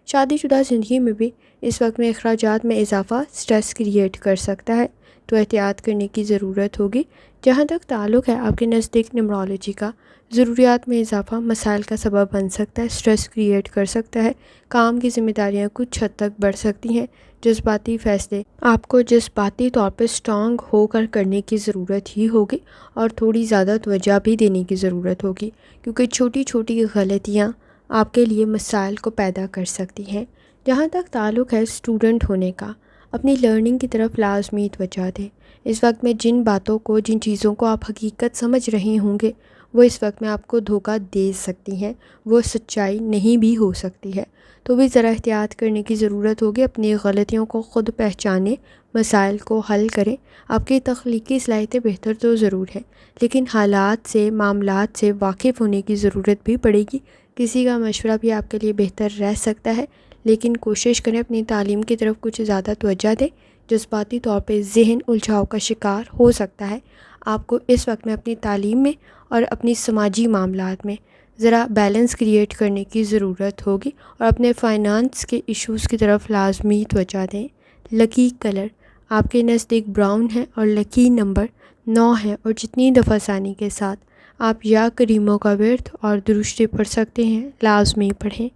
شادی شدہ زندگی میں بھی اس وقت میں اخراجات میں اضافہ سٹریس کریٹ کر سکتا ہے، تو احتیاط کرنے کی ضرورت ہوگی۔ جہاں تک تعلق ہے آپ کے نزدیک نیمرولوجی کا، ضروریات میں اضافہ مسائل کا سبب بن سکتا ہے، سٹریس کریٹ کر سکتا ہے، کام کی ذمہ داریاں کچھ حد تک بڑھ سکتی ہیں، جذباتی فیصلے آپ کو جذباتی طور پہ سٹرانگ ہو کر کرنے کی ضرورت ہی ہوگی اور تھوڑی زیادہ توجہ بھی دینے کی ضرورت ہوگی، کیونکہ چھوٹی چھوٹی غلطیاں آپ کے لیے مسائل کو پیدا کر سکتی ہیں۔ جہاں تک تعلق ہے اسٹوڈنٹ ہونے کا، اپنی لرننگ کی طرف لازمی توجہ دیں۔ اس وقت میں جن باتوں کو، جن چیزوں کو آپ حقیقت سمجھ رہے ہوں گے، وہ اس وقت میں آپ کو دھوکہ دے سکتی ہیں، وہ سچائی نہیں بھی ہو سکتی ہے، تو بھی ذرا احتیاط کرنے کی ضرورت ہوگی۔ اپنی غلطیوں کو خود پہچانیں، مسائل کو حل کریں۔ آپ کی تخلیقی صلاحیتیں بہتر تو ضرور ہیں، لیکن حالات سے، معاملات سے واقف ہونے کی ضرورت بھی پڑے گی۔ کسی کا مشورہ بھی آپ کے لیے بہتر رہ سکتا ہے، لیکن کوشش کریں اپنی تعلیم کی طرف کچھ زیادہ توجہ دیں۔ جذباتی طور پہ ذہن الجھاؤ کا شکار ہو سکتا ہے۔ آپ کو اس وقت میں اپنی تعلیم میں اور اپنی سماجی معاملات میں ذرا بیلنس کریٹ کرنے کی ضرورت ہوگی اور اپنے فائنانس کے ایشوز کی طرف لازمی توجہ دیں۔ لکی کلر آپ کے نزدیک براؤن ہے اور لکی نمبر 9 ہے، اور جتنی دفعہ ثانی کے ساتھ آپ یا کریموں کا ورد اور درود شریف پڑھ سکتے ہیں، لازمی پڑھیں۔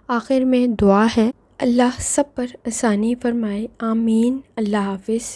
آخر میں دعا ہے، اللہ سب پر آسانی فرمائے، آمین۔ اللہ حافظ۔